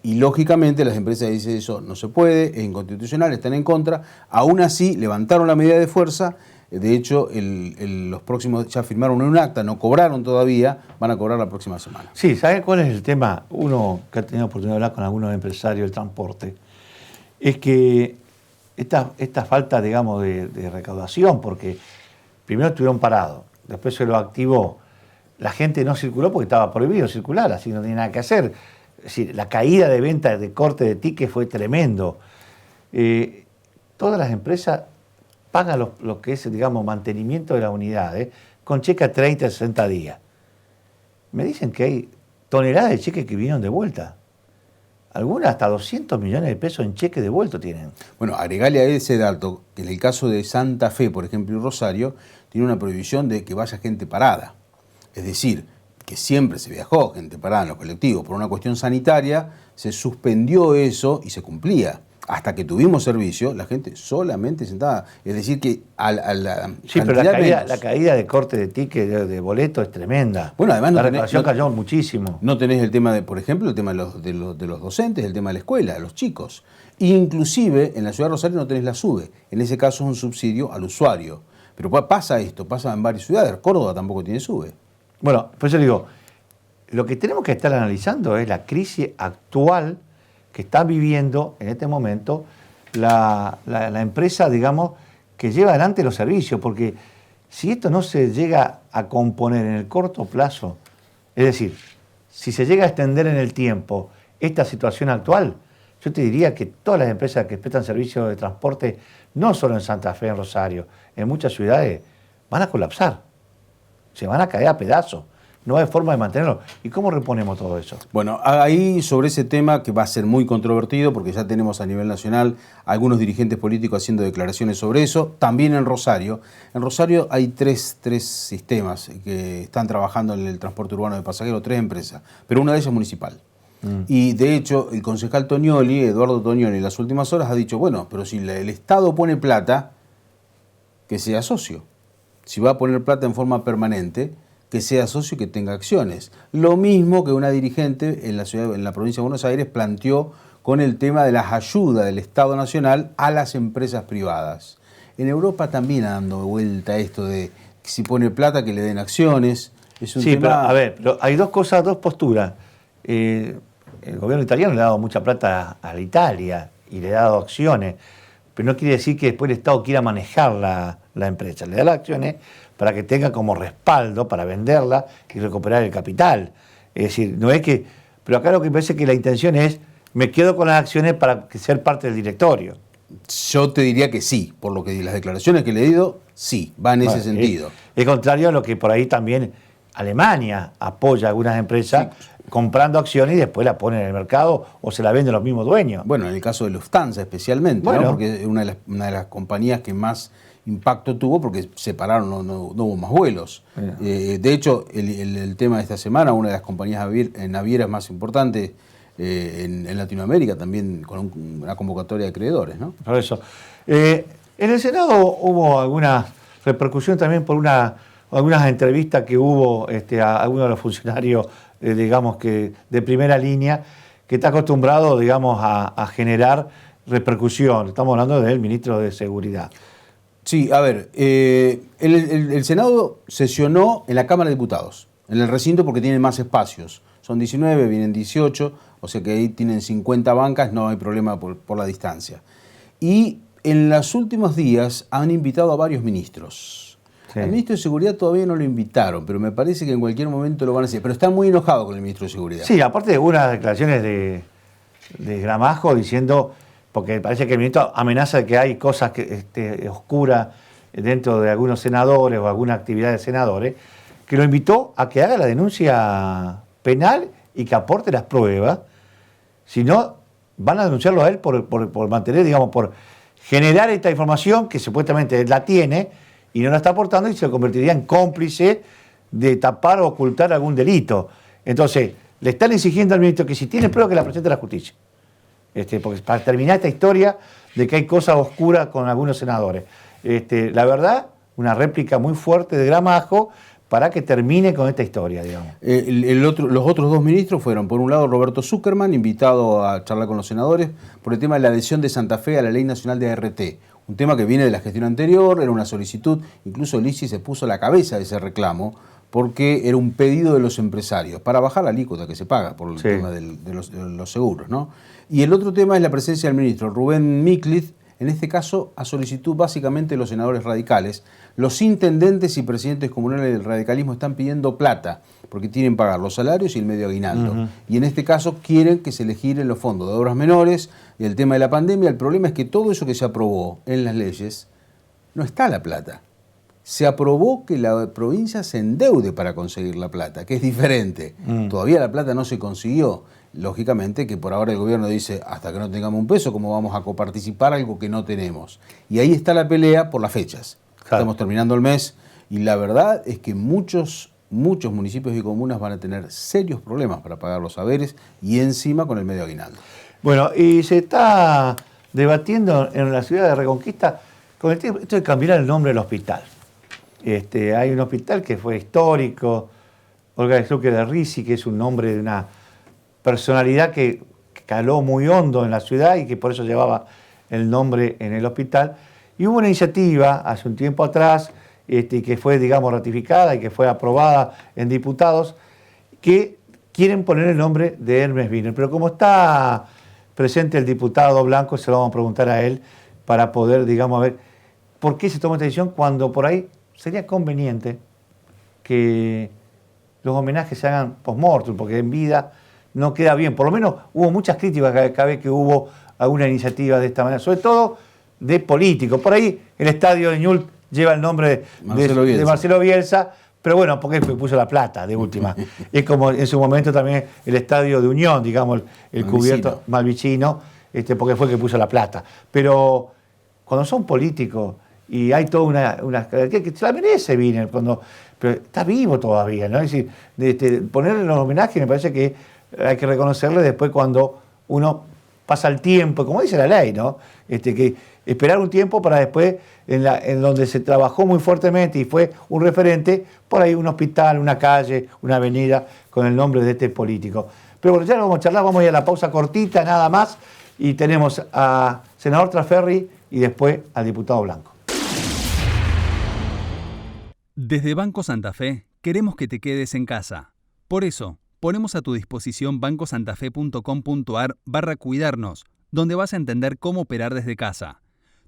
Y lógicamente las empresas dicen eso no se puede, es inconstitucional, están en contra. Aún así levantaron la medida de fuerza, de hecho los próximos ya firmaron un acta, no cobraron todavía, van a cobrar la próxima semana.
Sí, ¿sabe cuál es el tema? Uno que ha tenido oportunidad de hablar con algunos empresarios del transporte, es que esta falta, digamos, de recaudación, porque primero estuvieron parados, después se lo activó, la gente no circuló porque estaba prohibido circular, así no tenía nada que hacer. Es decir, la caída de ventas de corte de tickets fue tremendo. Todas las empresas pagan lo que es, digamos, mantenimiento de las unidades con cheque a 30, 60 días. Me dicen que hay toneladas de cheques que vinieron de vuelta. Algunas hasta 200 millones de pesos en cheques devueltos tienen.
Bueno, agregale a ese dato que en el caso de Santa Fe, por ejemplo, y Rosario, tiene una prohibición de que vaya gente parada. Es decir, que siempre se viajó, gente parada en los colectivos, por una cuestión sanitaria, se suspendió eso y se cumplía. Hasta que tuvimos servicio, la gente solamente sentada. Es decir, que a la
sí, pero la caída de corte de ticket, de boleto, es tremenda.
Bueno, además
la recaudación cayó muchísimo.
No tenés el tema, por ejemplo, el tema de los docentes, el tema de la escuela, de los chicos. Inclusive, en la ciudad de Rosario no tenés la SUBE. En ese caso es un subsidio al usuario. Pero pasa esto, pasa en varias ciudades. Córdoba tampoco tiene SUBE.
Bueno, por eso digo, lo que tenemos que estar analizando es la crisis actual que está viviendo en este momento la empresa, digamos, que lleva adelante los servicios, porque si esto no se llega a componer en el corto plazo, es decir, si se llega a extender en el tiempo esta situación actual, yo te diría que todas las empresas que prestan servicios de transporte, no solo en Santa Fe, en Rosario, en muchas ciudades, van a colapsar, se van a caer a pedazos. No hay forma de mantenerlo. ¿Y cómo reponemos todo eso?
Bueno, ahí sobre ese tema que va a ser muy controvertido, porque ya tenemos a nivel nacional algunos dirigentes políticos haciendo declaraciones sobre eso, también en Rosario. En Rosario hay tres sistemas que están trabajando en el transporte urbano de pasajeros, 3 empresas, pero una de ellas es municipal. Y de hecho, el concejal Tognoli, Eduardo Tognoli, en las últimas horas ha dicho, bueno, pero si el Estado pone plata, que sea socio. Si va a poner plata en forma permanente, que sea socio y que tenga acciones. Lo mismo que una dirigente en la provincia de Buenos Aires planteó con el tema de las ayudas del Estado Nacional a las empresas privadas. En Europa también ha dado vuelta esto de que si pone plata que le den acciones. Es un tema...
pero a ver, pero hay dos posturas. El gobierno italiano le ha dado mucha plata a la Italia y le ha dado acciones, pero no quiere decir que después el Estado quiera manejar la empresa. Le da las acciones para que tenga como respaldo para venderla y recuperar el capital. Es decir, no es que... Pero acá lo que me parece que la intención es, me quedo con las acciones para ser parte del directorio.
Yo te diría que sí, por lo que las declaraciones que he leído, sí, va en ese sentido.
Es contrario a lo que por ahí también Alemania apoya a algunas empresas comprando acciones y después la ponen en el mercado o se la venden los mismos dueños.
Bueno, en el caso de Lufthansa especialmente,
bueno,
¿no? Porque es una de las compañías que más impacto tuvo porque separaron, no hubo más vuelos. De hecho, el tema de esta semana, una de las compañías navieras más importantes en Latinoamérica, también con una convocatoria de acreedores, ¿no?
Por eso. En el Senado hubo alguna repercusión también por algunas entrevistas que hubo a algunos de los funcionarios, digamos, que de primera línea, que está acostumbrado, digamos, a generar repercusión. Estamos hablando del ministro de Seguridad.
Sí, a ver, el Senado sesionó en la Cámara de Diputados, en el recinto porque tiene más espacios. Son 19, vienen 18, o sea que ahí tienen 50 bancas, no hay problema por la distancia. Y en los últimos días han invitado a varios ministros. Sí. Al ministro de Seguridad todavía no lo invitaron, pero me parece que en cualquier momento lo van a hacer. Pero están muy enojados con el ministro de Seguridad.
Sí, aparte de unas declaraciones de Gramajo diciendo... Porque parece que el ministro amenaza de que hay cosas oscuras dentro de algunos senadores o alguna actividad de senadores, que lo invitó a que haga la denuncia penal y que aporte las pruebas. Si no, van a denunciarlo a él por mantener, digamos, por generar esta información que supuestamente la tiene y no la está aportando y se convertiría en cómplice de tapar o ocultar algún delito. Entonces, le están exigiendo al ministro que si tiene pruebas que la presente a la justicia. Porque para terminar esta historia de que hay cosas oscuras con algunos senadores. La verdad, una réplica muy fuerte de Gramajo para que termine con esta historia, digamos.
Los otros 2 ministros fueron, por un lado, Roberto Zuckerman, invitado a charlar con los senadores, por el tema de la adhesión de Santa Fe a la Ley Nacional de ART. Un tema que viene de la gestión anterior, era una solicitud, incluso Lisi se puso a la cabeza de ese reclamo, porque era un pedido de los empresarios para bajar la alícuota que se paga por el tema de los seguros, ¿no? Y el otro tema es la presencia del ministro Rubén Miclith, en este caso a solicitud básicamente de los senadores radicales. Los intendentes y presidentes comunales del radicalismo están pidiendo plata porque tienen que pagar los salarios y el medio aguinaldo. Y en este caso quieren que se le giren los fondos de obras menores y el tema de la pandemia. El problema es que todo eso que se aprobó en las leyes no está la plata. Se aprobó que la provincia se endeude para conseguir la plata, que es diferente. Todavía la plata no se consiguió. Lógicamente que por ahora el gobierno dice, hasta que no tengamos un peso, ¿cómo vamos a coparticipar algo que no tenemos? Y ahí está la pelea por las fechas. Claro. Estamos terminando el mes y la verdad es que muchos muchos municipios y comunas van a tener serios problemas para pagar los haberes y encima con el medio aguinaldo.
Bueno, y se está debatiendo en la ciudad de Reconquista con esto de cambiar el nombre del hospital. Hay un hospital que fue histórico, Olga Slucker de Risi, que es un nombre de una personalidad que caló muy hondo en la ciudad y que por eso llevaba el nombre en el hospital. Y hubo una iniciativa hace un tiempo atrás, que fue, digamos, ratificada y que fue aprobada en diputados, que quieren poner el nombre de Hermes Wiener. Pero como está presente el diputado Blanco, se lo vamos a preguntar a él para poder, digamos, a ver por qué se toma esta decisión cuando por ahí sería conveniente que los homenajes se hagan post-mortem, porque en vida no queda bien. Por lo menos hubo muchas críticas cada vez que hubo alguna iniciativa de esta manera, sobre todo de políticos. Por ahí el estadio de Ñul lleva el nombre de Marcelo Bielsa, pero bueno, porque puso la plata de última. Es como en su momento también el estadio de Unión, digamos, el cubierto Malvicino, porque fue el que puso la plata. Pero cuando son políticos y hay toda una que se la merece Wiener, pero está vivo todavía, ¿no? Es decir, ponerle los homenajes me parece que hay que reconocerle después cuando uno pasa el tiempo, como dice la ley, ¿no? Que esperar un tiempo para después, en donde se trabajó muy fuertemente y fue un referente, por ahí un hospital, una calle, una avenida con el nombre de este político. Pero bueno, ya lo vamos a charlar, vamos a ir a la pausa cortita, nada más, y tenemos a senador Trasferri y después al diputado Blanco.
Desde Banco Santa Fe queremos que te quedes en casa. Por eso, ponemos a tu disposición bancosantafe.com.ar/cuidarnos, donde vas a entender cómo operar desde casa.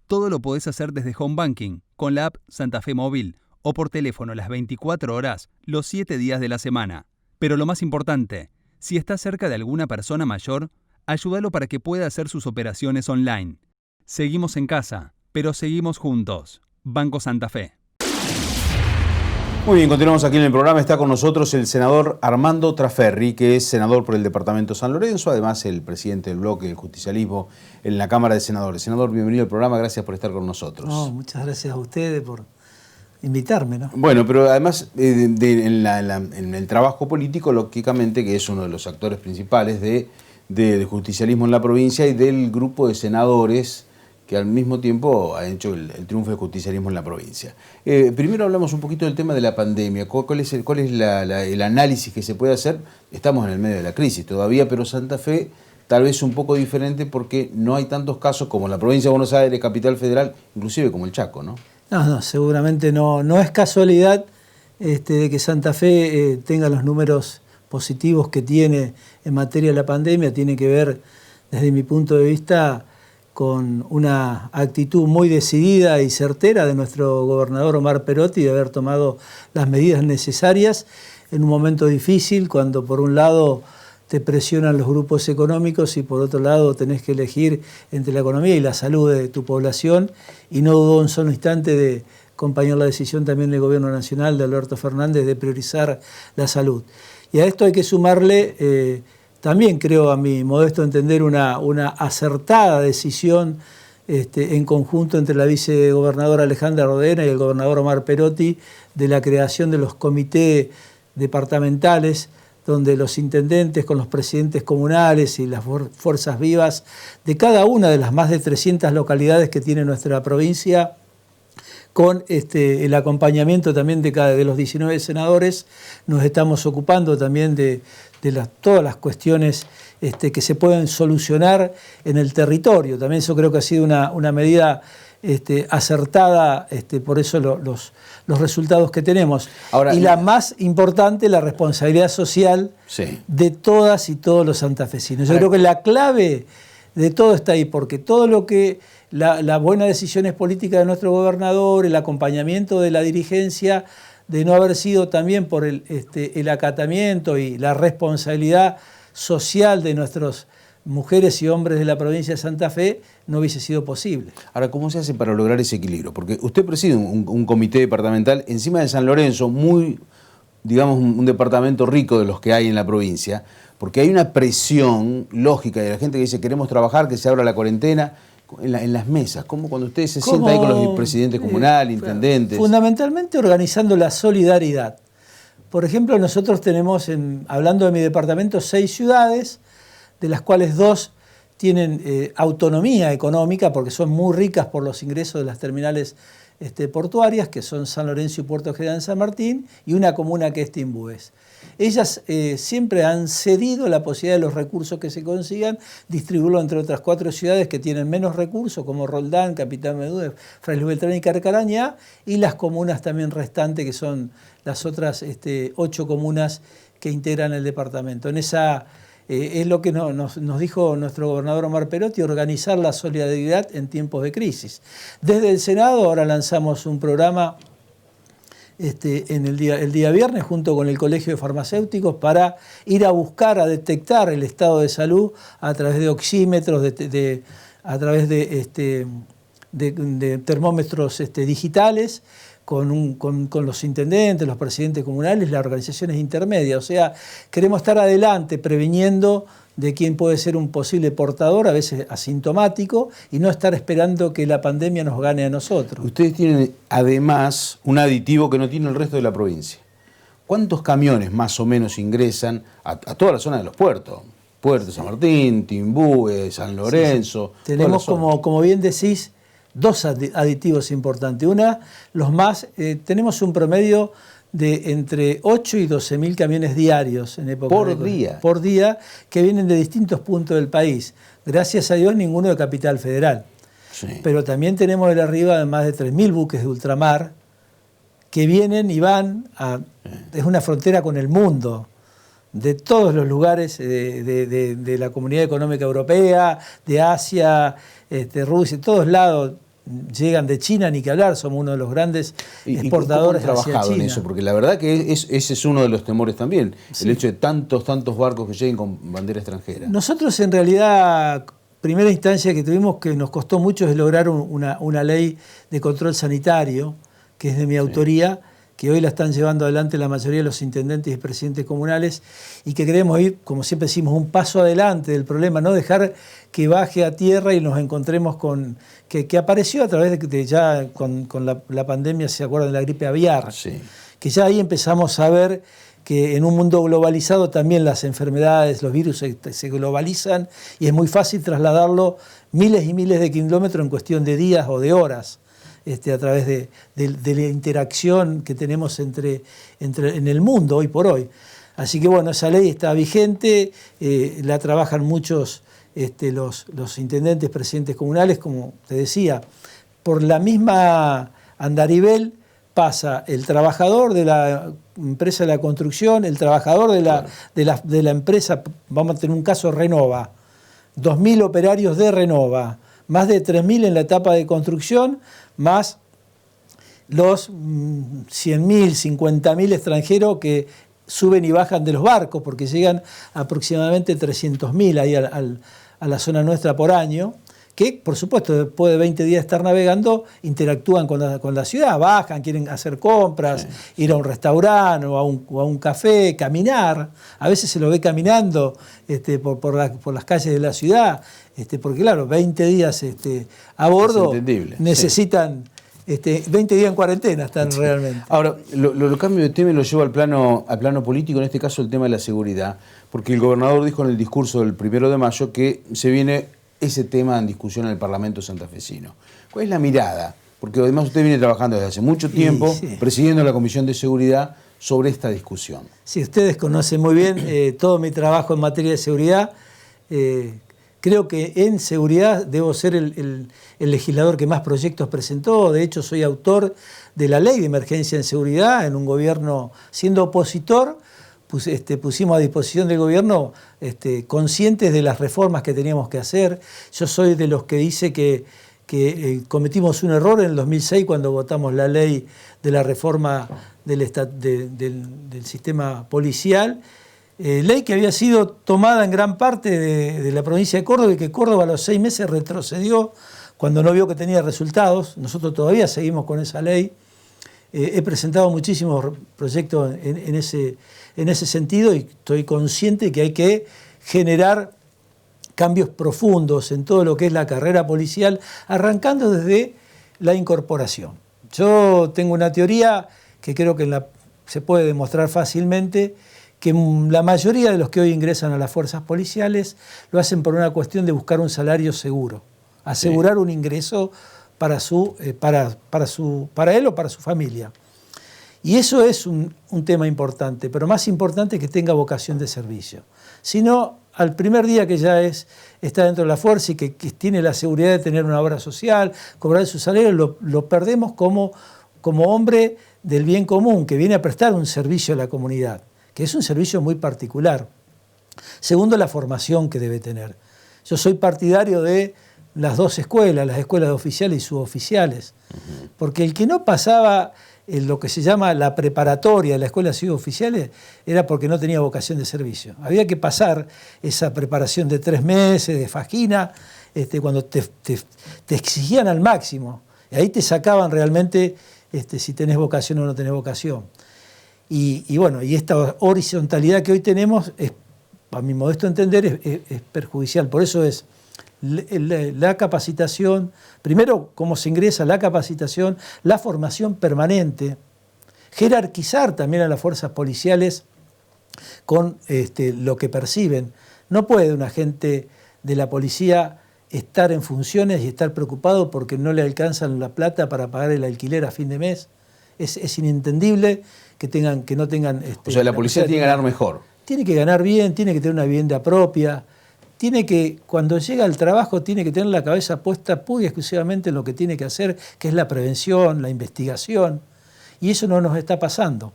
Todo lo podés hacer desde Home Banking, con la app Santa Fe Móvil o por teléfono las 24 horas, los 7 días de la semana. Pero lo más importante, si estás cerca de alguna persona mayor, ayúdalo para que pueda hacer sus operaciones online. Seguimos en casa, pero seguimos juntos. Banco Santa Fe.
Muy bien, continuamos aquí en el programa. Está con nosotros el senador Armando Trasferri, que es senador por el departamento San Lorenzo, además el presidente del bloque del justicialismo en la Cámara de Senadores. Senador, bienvenido al programa, gracias por estar con nosotros.
No, muchas gracias a ustedes por invitarme, ¿no?
Bueno, pero además en el trabajo político, lógicamente, que es uno de los actores principales del justicialismo en la provincia y del grupo de senadores que al mismo tiempo ha hecho el triunfo del justicialismo en la provincia. Primero hablamos un poquito del tema de la pandemia. ¿Cuál es el análisis que se puede hacer? Estamos en el medio de la crisis todavía, pero Santa Fe tal vez un poco diferente porque no hay tantos casos como la provincia de Buenos Aires, capital federal, inclusive como el Chaco, ¿no?
No, seguramente no es casualidad de que Santa Fe tenga los números positivos que tiene en materia de la pandemia. Tiene que ver, desde mi punto de vista, con una actitud muy decidida y certera de nuestro gobernador Omar Perotti de haber tomado las medidas necesarias en un momento difícil, cuando por un lado te presionan los grupos económicos y por otro lado tenés que elegir entre la economía y la salud de tu población, y no dudó un solo instante de acompañar la decisión también del gobierno nacional de Alberto Fernández de priorizar la salud. Y a esto hay que sumarle también, creo, a mi modesto entender, una acertada decisión en conjunto entre la vicegobernadora Alejandra Rodena y el gobernador Omar Perotti de la creación de los comités departamentales, donde los intendentes con los presidentes comunales y las fuerzas vivas de cada una de las más de 300 localidades que tiene nuestra provincia, con el acompañamiento también de los 19 senadores, nos estamos ocupando también de todas las cuestiones que se pueden solucionar en el territorio. También eso creo que ha sido una medida acertada, por eso los resultados que tenemos. Ahora, y la más importante, la responsabilidad social de todas y todos los santafesinos. Yo creo que la clave de todo está ahí, porque todo lo que las buenas decisiones políticas de nuestro gobernador, el acompañamiento de la dirigencia, de no haber sido también por el acatamiento y la responsabilidad social de nuestras mujeres y hombres de la provincia de Santa Fe, no hubiese sido posible.
Ahora, ¿cómo se hace para lograr ese equilibrio? Porque usted preside un comité departamental encima de San Lorenzo, un departamento rico de los que hay en la provincia, porque hay una presión lógica de la gente que dice queremos trabajar, que se abra la cuarentena, en las mesas, como cuando usted se sienta ahí con los presidentes comunales, intendentes.
Fundamentalmente organizando la solidaridad, Por ejemplo, nosotros tenemos, hablando de mi departamento, 6 ciudades, de las cuales 2 tienen autonomía económica porque son muy ricas por los ingresos de las terminales portuarias, que son San Lorenzo y Puerto General de San Martín, y una comuna que es Timbúes. Ellas siempre han cedido la posibilidad de los recursos que se consigan, distribuirlo entre otras 4 ciudades que tienen menos recursos, como Roldán, Capitán Medúdez, Fray Luis Beltrán y Carcarañá, y las comunas también restantes, que son las otras 8 comunas que integran el departamento. En esa es lo que nos dijo nuestro gobernador Omar Perotti, organizar la solidaridad en tiempos de crisis. Desde el Senado ahora lanzamos un programa el día viernes junto con el Colegio de Farmacéuticos para ir a buscar, a detectar el estado de salud a través de oxímetros, a través de termómetros digitales, con los intendentes, los presidentes comunales, las organizaciones intermedias. O sea, queremos estar adelante previniendo de quién puede ser un posible portador, a veces asintomático, y no estar esperando que la pandemia nos gane a nosotros.
Ustedes tienen además un aditivo que no tiene el resto de la provincia. ¿Cuántos camiones más o menos ingresan a toda la zona de los puertos? Puerto San Martín, Timbúes, San Lorenzo.
Sí. Tenemos, como bien decís, 2 aditivos importantes. Tenemos un promedio de entre 8 y 12.000 camiones diarios en época por día, que vienen de distintos puntos del país. Gracias a Dios, ninguno de Capital Federal. Sí. Pero también tenemos el arriba de más de 3.000 buques de ultramar que vienen y van es una frontera con el mundo, de todos los lugares de la Comunidad Económica Europea, de Asia, Rusia, de todos lados. Llegan de China, ni que hablar, somos uno de los grandes exportadores hacia China. ¿Cómo han trabajado en eso?
Porque la verdad que ese es uno de los temores también, sí. El hecho de tantos barcos que lleguen con bandera extranjera.
Nosotros en realidad, primera instancia que tuvimos, que nos costó mucho, es lograr una ley de control sanitario, que es de mi autoría, que hoy la están llevando adelante la mayoría de los intendentes y presidentes comunales, y que queremos ir, como siempre decimos, un paso adelante del problema, no dejar que baje a tierra y nos encontremos con que apareció a través de ya con la pandemia, ¿se acuerdan de la gripe aviar?
Sí.
Que ya ahí empezamos a ver que en un mundo globalizado también las enfermedades, los virus se globalizan y es muy fácil trasladarlo miles y miles de kilómetros en cuestión de días o de horas. A través de la interacción que tenemos en el mundo hoy por hoy. Así que bueno, esa ley está vigente, la trabajan muchos los intendentes, presidentes comunales, como te decía, por la misma andarivel pasa el trabajador de la empresa de la construcción, el trabajador de la empresa, vamos a tener un caso Renova, 2.000 operarios de Renova, más de 3.000 en la etapa de construcción, más los 100.000, 50.000 extranjeros que suben y bajan de los barcos, porque llegan aproximadamente 300.000 ahí a la zona nuestra por año, que por supuesto después de 20 días de estar navegando interactúan con la ciudad, bajan, quieren hacer compras, sí. Ir a un restaurante o a un café, caminar, a veces se lo ve caminando por las calles de la ciudad, porque claro, 20 días a bordo necesitan... 20 días en cuarentena están realmente.
Ahora, lo cambio de tema y lo llevo al plano político, en este caso el tema de la seguridad, porque el gobernador dijo en el discurso del 1 de mayo que se viene ese tema en discusión en el Parlamento santafesino. ¿Cuál es la mirada? Porque además usted viene trabajando desde hace mucho tiempo, sí. Presidiendo la Comisión de Seguridad sobre esta discusión.
Sí, ustedes conocen muy bien todo mi trabajo en materia de seguridad. Creo que en seguridad debo ser el legislador que más proyectos presentó. De hecho, soy autor de la ley de emergencia en seguridad en un gobierno, siendo opositor, pusimos a disposición del gobierno conscientes de las reformas que teníamos que hacer. Yo soy de los que dice que cometimos un error en el 2006 cuando votamos la ley de la reforma del sistema policial, ley que había sido tomada en gran parte de la provincia de Córdoba y que Córdoba a los 6 meses retrocedió cuando no vio que tenía resultados. Nosotros todavía seguimos con esa ley. He presentado muchísimos proyectos en ese sentido y estoy consciente de que hay que generar cambios profundos en todo lo que es la carrera policial, arrancando desde la incorporación. Yo tengo una teoría que creo que se puede demostrar fácilmente que la mayoría de los que hoy ingresan a las fuerzas policiales lo hacen por una cuestión de buscar un salario seguro, asegurar un ingreso para él o para su familia. Y eso es un tema importante, pero más importante es que tenga vocación de servicio. Si no, al primer día que ya está dentro de la fuerza y que tiene la seguridad de tener una obra social, cobrar su salario, lo perdemos como hombre del bien común, que viene a prestar un servicio a la comunidad, que es un servicio muy particular. Segundo, la formación que debe tener. Yo soy partidario de las dos escuelas, las escuelas de oficiales y suboficiales, porque el que no pasaba lo que se llama la preparatoria de la escuela de suboficiales era porque no tenía vocación de servicio. Había que pasar esa preparación de 3 meses, de fajina, cuando te exigían al máximo. Y ahí te sacaban realmente si tenés vocación o no tenés vocación. Y bueno, y esta horizontalidad que hoy tenemos, a mi modesto entender, es perjudicial. Por eso es la capacitación, primero cómo se ingresa, la capacitación, la formación permanente, jerarquizar también a las fuerzas policiales con lo que perciben. No puede un agente de la policía estar en funciones y estar preocupado porque no le alcanzan la plata para pagar el alquiler a fin de mes. Es inentendible que no tengan...
o sea, la policía tiene que ganar mejor.
Tiene que ganar bien, tiene que tener una vivienda propia, tiene que, cuando llega al trabajo, tiene que tener la cabeza puesta pura y exclusivamente en lo que tiene que hacer, que es la prevención, la investigación, y eso no nos está pasando.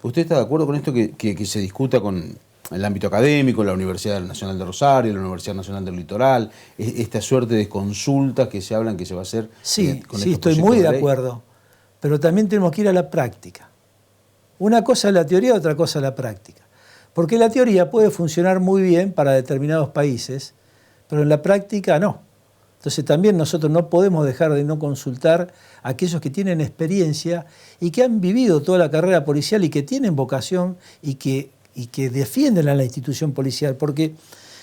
¿Usted está de acuerdo con esto que se discuta con el ámbito académico, la Universidad Nacional de Rosario, la Universidad Nacional del Litoral, esta suerte de consultas que se hablan que se va a hacer?
Sí, estoy muy de acuerdo, pero también tenemos que ir a la práctica. Una cosa es la teoría, otra cosa es la práctica. Porque la teoría puede funcionar muy bien para determinados países, pero en la práctica no. Entonces también nosotros no podemos dejar de no consultar a aquellos que tienen experiencia y que han vivido toda la carrera policial y que tienen vocación y que defienden a la institución policial. Porque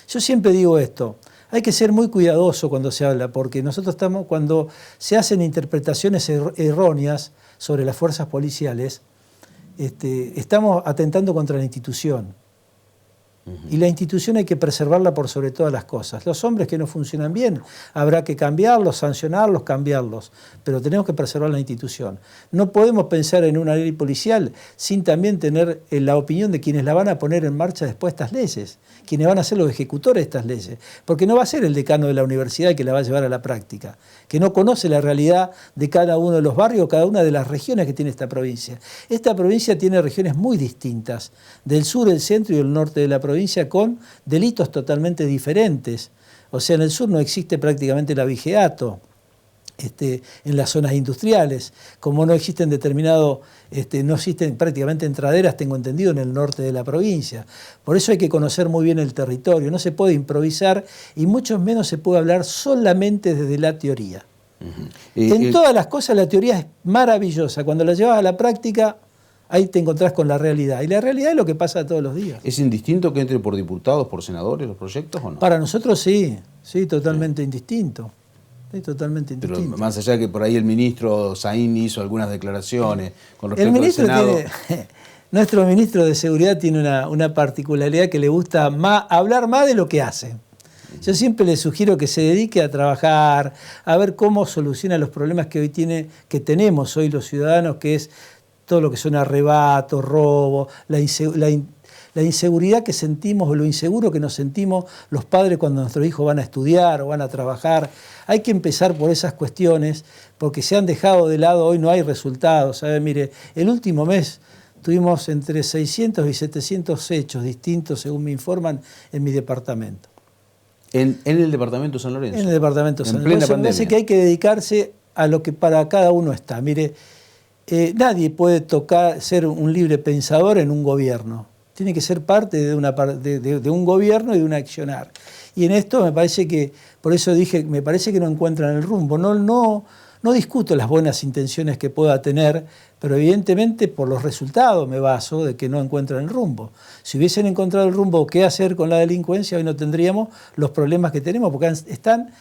yo siempre digo esto, hay que ser muy cuidadoso cuando se habla, porque nosotros cuando se hacen interpretaciones erróneas sobre las fuerzas policiales, estamos atentando contra la institución. Y la institución hay que preservarla por sobre todas las cosas. Los hombres que no funcionan bien, habrá que cambiarlos, sancionarlos, cambiarlos, pero tenemos que preservar la institución. No podemos pensar en una ley policial sin también tener la opinión de quienes la van a poner en marcha después estas leyes, quienes van a ser los ejecutores de estas leyes, porque no va a ser el decano de la universidad el que la va a llevar a la práctica, que no conoce la realidad de cada uno de los barrios, cada una de las regiones que tiene esta provincia. Esta provincia tiene regiones muy distintas, del sur, el centro y el norte de la provincia, con delitos totalmente diferentes. O sea, en el sur no existe prácticamente el abigeato, en las zonas industriales, como no existen no existen prácticamente entraderas, tengo entendido, en el norte de la provincia. Por eso hay que conocer muy bien el territorio, no se puede improvisar y mucho menos se puede hablar solamente desde la teoría. En todas las cosas la teoría es maravillosa, cuando la llevas a la práctica, ahí te encontrás con la realidad. Y la realidad es lo que pasa todos los días.
¿Es indistinto que entre por diputados, por senadores los proyectos o no?
Para nosotros sí, totalmente indistinto. Sí, totalmente indistinto.
Pero más allá de que por ahí el ministro Saín hizo algunas declaraciones con respecto al Senado.
Nuestro ministro de Seguridad tiene una particularidad que le gusta hablar más de lo que hace. Yo siempre le sugiero que se dedique a trabajar, a ver cómo soluciona los problemas que tenemos hoy los ciudadanos, que es todo lo que son arrebatos, robo, la inseguridad que sentimos o lo inseguro que nos sentimos los padres cuando nuestros hijos van a estudiar o van a trabajar. Hay que empezar por esas cuestiones porque se han dejado de lado, hoy no hay resultados. ¿Sabe? Mire, el último mes tuvimos entre 600 y 700 hechos distintos, según me informan, en mi departamento.
¿En el departamento de San Lorenzo? En
el departamento de San Lorenzo. Me parece que hay que dedicarse a lo que para cada uno está. Mire, nadie puede ser un libre pensador en un gobierno. Tiene que ser parte de un gobierno y de un accionar. Y en esto me parece que, por eso dije, me parece que no encuentran el rumbo. No discuto las buenas intenciones que pueda tener, pero evidentemente por los resultados me baso de que no encuentran el rumbo. Si hubiesen encontrado el rumbo, ¿qué hacer con la delincuencia? Hoy no tendríamos los problemas que tenemos, porque están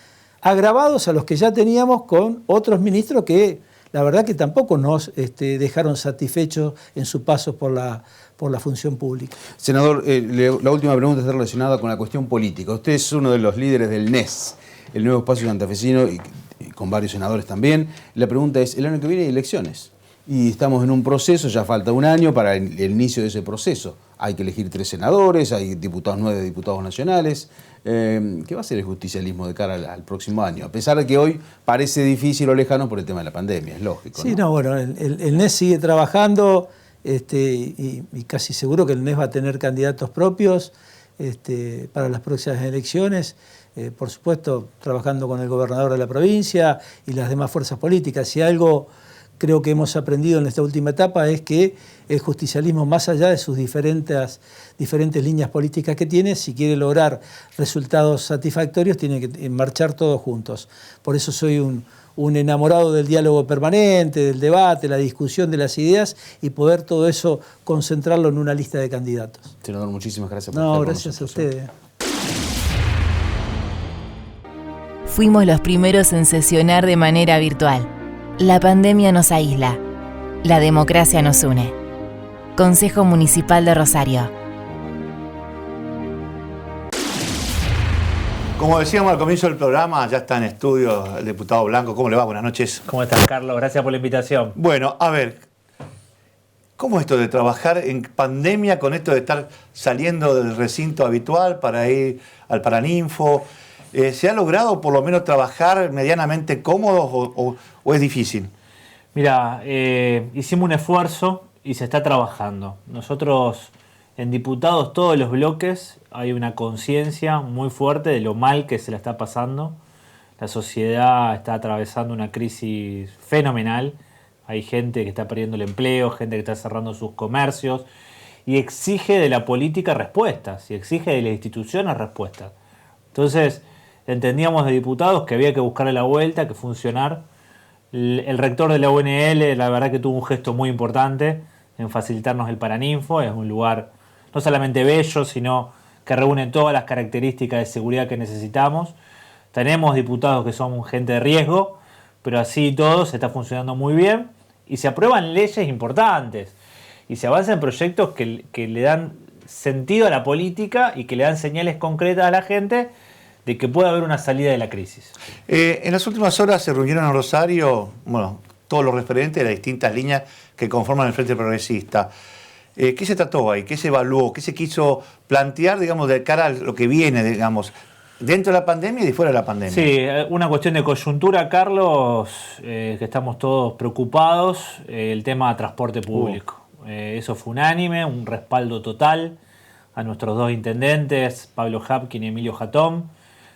agravados a los que ya teníamos con otros ministros que la verdad que tampoco nos dejaron satisfechos en su paso por la función pública.
Senador, la última pregunta está relacionada con la cuestión política. Usted es uno de los líderes del NES, el Nuevo Espacio Santafesino, y con varios senadores también. La pregunta es, el año que viene hay elecciones. Y estamos en un proceso, ya falta un año para el inicio de ese proceso. Hay que elegir 3 senadores, hay 9 diputados nacionales. ¿Qué va a ser el justicialismo de cara al próximo año? A pesar de que hoy parece difícil o lejano por el tema de la pandemia, es lógico.
Sí, bueno, el NES sigue trabajando y casi seguro que el NES va a tener candidatos propios para las próximas elecciones. Por supuesto, trabajando con el gobernador de la provincia y las demás fuerzas políticas. Si algo creo que hemos aprendido en esta última etapa es que el justicialismo, más allá de sus diferentes líneas políticas que tiene, si quiere lograr resultados satisfactorios, tiene que marchar todos juntos. Por eso soy un enamorado del diálogo permanente, del debate, la discusión de las ideas y poder todo eso concentrarlo en una lista de candidatos.
Senador, muchísimas gracias por estar con
gracias a ustedes.
Fuimos los primeros en sesionar de manera virtual. La pandemia nos aísla. La democracia nos une. Consejo Municipal de Rosario.
Como decíamos al comienzo del programa, ya está en estudio el diputado Blanco. ¿Cómo le va? Buenas noches.
¿Cómo estás, Carlos? Gracias por la invitación.
Bueno, a ver, ¿cómo es esto de trabajar en pandemia con esto de estar saliendo del recinto habitual para ir al Paraninfo? ¿Se ha logrado por lo menos trabajar medianamente cómodos o es difícil?
Mira, hicimos un esfuerzo y se está trabajando. Nosotros en diputados, todos los bloques, hay una conciencia muy fuerte de lo mal que se la está pasando. La sociedad está atravesando una crisis fenomenal. Hay gente que está perdiendo el empleo, gente que está cerrando sus comercios y exige de la política respuestas y exige de las instituciones respuestas. Entonces, entendíamos de diputados que había que buscarle la vuelta, que funcionar. El rector de la UNL, la verdad que tuvo un gesto muy importante en facilitarnos el Paraninfo. Es un lugar no solamente bello, sino que reúne todas las características de seguridad que necesitamos. Tenemos diputados que son gente de riesgo, pero así y todo se está funcionando muy bien y se aprueban leyes importantes y se avanzan proyectos que le dan sentido a la política y que le dan señales concretas a la gente de que puede haber una salida de la crisis.
En las últimas horas se reunieron en Rosario, todos los referentes de las distintas líneas que conforman el Frente Progresista. ¿Qué se trató ahí? ¿Qué se evaluó? ¿Qué se quiso plantear, digamos, de cara a lo que viene, digamos, dentro de la pandemia y de fuera de la pandemia?
Sí, una cuestión de coyuntura, Carlos, que estamos todos preocupados, el tema de transporte público. Eso fue unánime, un respaldo total a nuestros 2 intendentes, Pablo Hapkin y Emilio Jatón,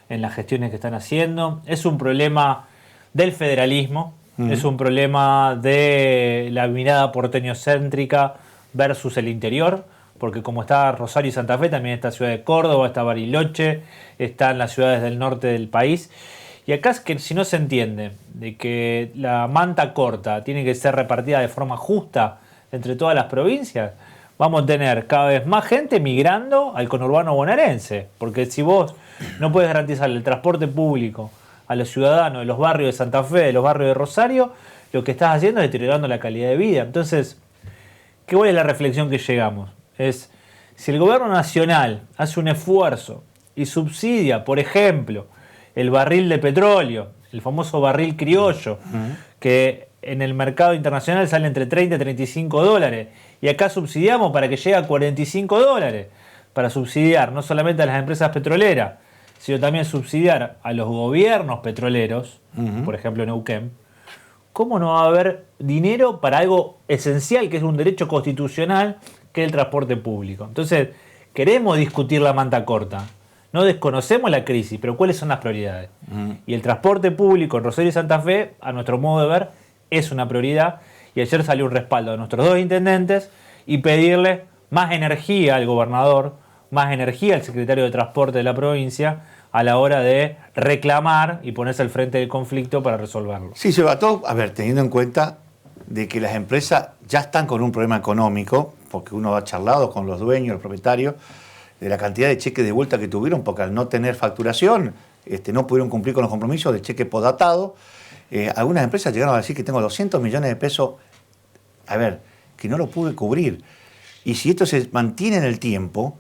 en las gestiones que están haciendo. Es un problema del federalismo, es un problema de la mirada porteñocéntrica versus el interior, porque como está Rosario y Santa Fe, también está Ciudad de Córdoba, está Bariloche, están las ciudades del norte del país. Y acá es que si no se entiende de que la manta corta tiene que ser repartida de forma justa entre todas las provincias, vamos a tener cada vez más gente migrando al conurbano bonaerense, porque si vos no puedes garantizar el transporte público a los ciudadanos de los barrios de Santa Fe, de los barrios de Rosario, lo que estás haciendo es deteriorando la calidad de vida. Entonces, ¿cuál es la reflexión que llegamos? Es, si el gobierno nacional hace un esfuerzo y subsidia, por ejemplo, el barril de petróleo, el famoso barril criollo, que en el mercado internacional sale entre 30 y 35 dólares, y acá subsidiamos para que llegue a 45 dólares, para subsidiar no solamente a las empresas petroleras, sino también subsidiar a los gobiernos petroleros, por ejemplo en Neuquén, ¿cómo no va a haber dinero para algo esencial, que es un derecho constitucional, que es el transporte público? Entonces, queremos discutir la manta corta. No desconocemos la crisis, pero ¿cuáles son las prioridades? Y el transporte público en Rosario y Santa Fe, a nuestro modo de ver, es una prioridad. Y ayer salió un respaldo de nuestros 2 intendentes y pedirle más energía al gobernador, más energía al secretario de Transporte de la provincia, a la hora de reclamar y ponerse al frente del conflicto para resolverlo.
Sí, se va todo, a ver, teniendo en cuenta de que las empresas ya están con un problema económico, porque uno ha charlado con los dueños, los propietarios, de la cantidad de cheques de vuelta que tuvieron, porque al no tener facturación, no pudieron cumplir con los compromisos del cheque postdatado. Algunas empresas llegaron a decir que tengo 200 millones de pesos, a ver, que no lo pude cubrir. Y si esto se mantiene en el tiempo,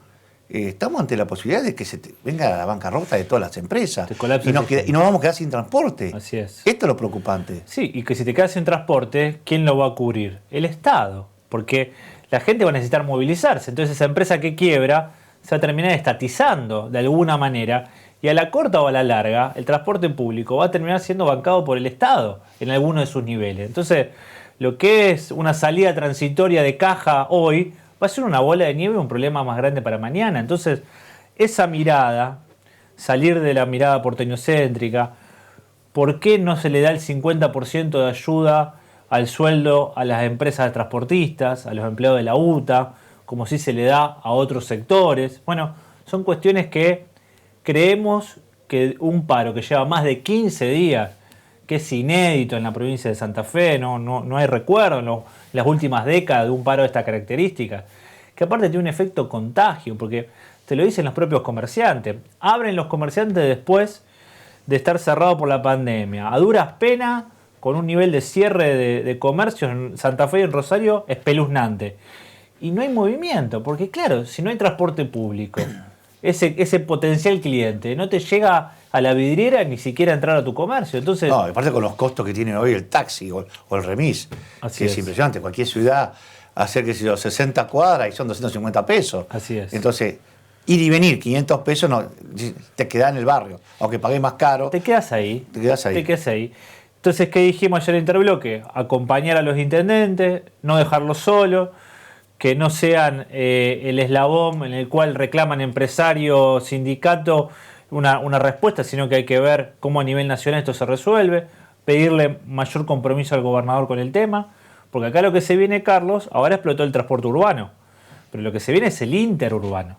estamos ante la posibilidad de que venga la bancarrota de todas las empresas y nos vamos a quedar sin transporte.
Así es.
Esto es lo preocupante.
Sí, y que si te quedas sin transporte, ¿quién lo va a cubrir? El Estado, porque la gente va a necesitar movilizarse. Entonces esa empresa que quiebra se va a terminar estatizando de alguna manera y a la corta o a la larga el transporte público va a terminar siendo bancado por el Estado en alguno de sus niveles. Entonces lo que es una salida transitoria de caja hoy va a ser una bola de nieve, un problema más grande para mañana. Entonces, esa mirada, salir de la mirada porteñocéntrica, ¿por qué no se le da el 50% de ayuda al sueldo a las empresas de transportistas, a los empleados de la UTA, como si se le da a otros sectores? Bueno, son cuestiones que creemos que un paro que lleva más de 15 días, que es inédito en la provincia de Santa Fe, no hay recuerdo en las últimas décadas de un paro de esta característica, que aparte tiene un efecto contagio, porque te lo dicen los propios comerciantes. Abren los comerciantes después de estar cerrados por la pandemia, a duras penas, con un nivel de cierre de comercios en Santa Fe y en Rosario espeluznante. Y no hay movimiento, porque claro, si no hay transporte público, ese potencial cliente no te llega a la vidriera ni siquiera entrar a tu comercio. Entonces,
no, aparte con los costos que tiene hoy el taxi o el remis, que es impresionante. Cualquier ciudad hacer, qué sé yo, 60 cuadras y son 250 pesos.
Así es.
Entonces, ir y venir, 500 pesos, no, te quedás en el barrio. Aunque pagues más caro.
Te quedas ahí. Te quedas ahí. Entonces, ¿qué dijimos ayer en Interbloque? Acompañar a los intendentes, no dejarlos solos, que no sean el eslabón en el cual reclaman empresario, sindicato, una respuesta, sino que hay que ver cómo a nivel nacional esto se resuelve, pedirle mayor compromiso al gobernador con el tema, porque acá lo que se viene, Carlos, ahora explotó el transporte urbano, pero lo que se viene es el interurbano,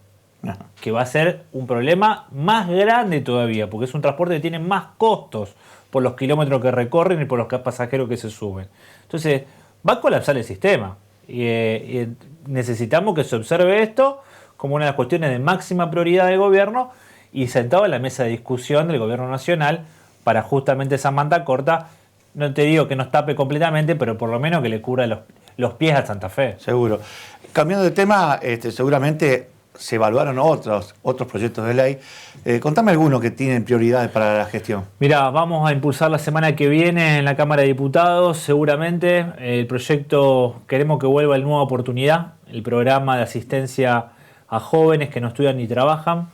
que va a ser un problema más grande todavía, porque es un transporte que tiene más costos por los kilómetros que recorren y por los pasajeros que se suben. Entonces, va a colapsar el sistema. Y necesitamos que se observe esto como una de las cuestiones de máxima prioridad del gobierno y sentado en la mesa de discusión del gobierno nacional para justamente esa manta corta, no te digo que nos tape completamente, pero por lo menos que le cubra los pies a Santa Fe.
Seguro. Cambiando de tema, seguramente se evaluaron otros proyectos de ley. Contame algunos que tienen prioridades para la gestión.
Mirá, vamos a impulsar la semana que viene en la Cámara de Diputados, seguramente, el proyecto, queremos que vuelva el Nueva Oportunidad, el programa de asistencia a jóvenes que no estudian ni trabajan.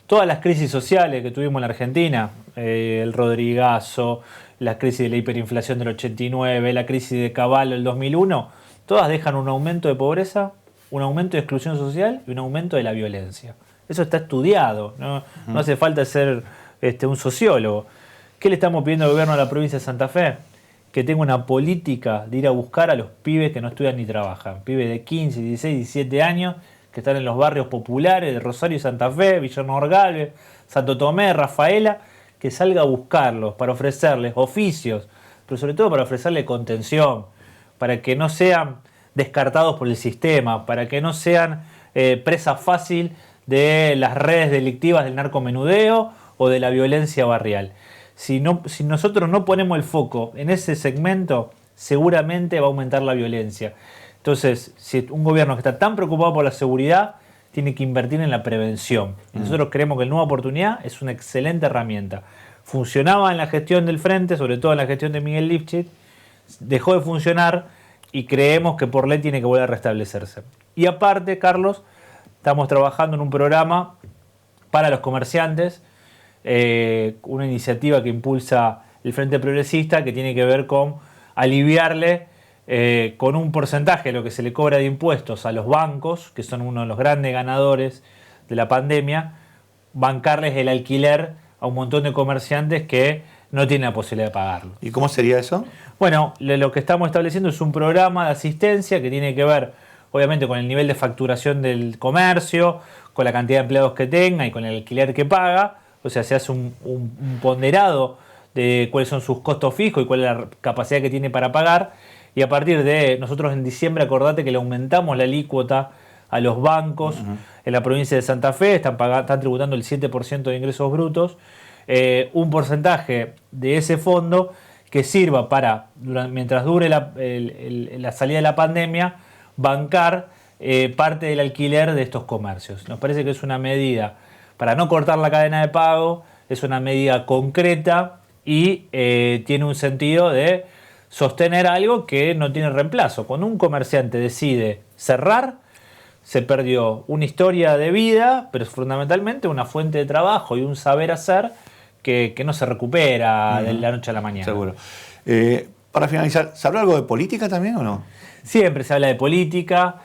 Todas las crisis sociales que tuvimos en la Argentina, el Rodrigazo, la crisis de la hiperinflación del 89, la crisis de Caballo del 2001, todas dejan un aumento de pobreza, un aumento de exclusión social y un aumento de la violencia. Eso está estudiado, no hace falta ser un sociólogo. ¿Qué le estamos pidiendo al gobierno de la provincia de Santa Fe? Que tenga una política de ir a buscar a los pibes que no estudian ni trabajan. Pibes de 15, 16, 17 años que están en los barrios populares de Rosario y Santa Fe, Villarno Galvez, Santo Tomé, Rafaela, que salga a buscarlos para ofrecerles oficios, pero sobre todo para ofrecerles contención, para que no sean descartados por el sistema, para que no sean presa fácil de las redes delictivas del narcomenudeo o de la violencia barrial. Si nosotros no ponemos el foco en ese segmento, seguramente va a aumentar la violencia. Entonces, si un gobierno que está tan preocupado por la seguridad, tiene que invertir en la prevención. Y nosotros creemos que el Nueva Oportunidad es una excelente herramienta. Funcionaba en la gestión del Frente, sobre todo en la gestión de Miguel Lifchit, dejó de funcionar y creemos que por ley tiene que volver a restablecerse. Y aparte, Carlos, estamos trabajando en un programa para los comerciantes, una iniciativa que impulsa el Frente Progresista que tiene que ver con aliviarle con un porcentaje de lo que se le cobra de impuestos a los bancos, que son uno de los grandes ganadores de la pandemia, bancarles el alquiler a un montón de comerciantes que no tienen la posibilidad de pagarlo.
¿Y cómo sería eso?
Bueno, lo que estamos estableciendo es un programa de asistencia que tiene que ver, obviamente, con el nivel de facturación del comercio, con la cantidad de empleados que tenga y con el alquiler que paga. O sea, se hace un ponderado de cuáles son sus costos fijos y cuál es la capacidad que tiene para pagar. Y a partir de nosotros en diciembre, acordate que le aumentamos la alícuota a los bancos en la provincia de Santa Fe, están tributando el 7% de ingresos brutos. Un porcentaje de ese fondo que sirva para, mientras dure la salida de la pandemia, bancar parte del alquiler de estos comercios. Nos parece que es una medida para no cortar la cadena de pago, es una medida concreta y tiene un sentido de sostener algo que no tiene reemplazo. Cuando un comerciante decide cerrar, se perdió una historia de vida, pero fundamentalmente una fuente de trabajo y un saber hacer que no se recupera de la noche a la mañana.
Seguro. Para finalizar, ¿se habla algo de política también o no?
Siempre se habla de política.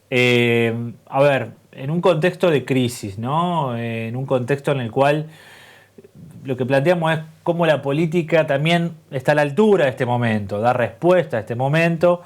A ver, en un contexto de crisis, ¿no? En un contexto en el cual lo que planteamos es cómo la política también está a la altura de este momento, da respuesta a este momento.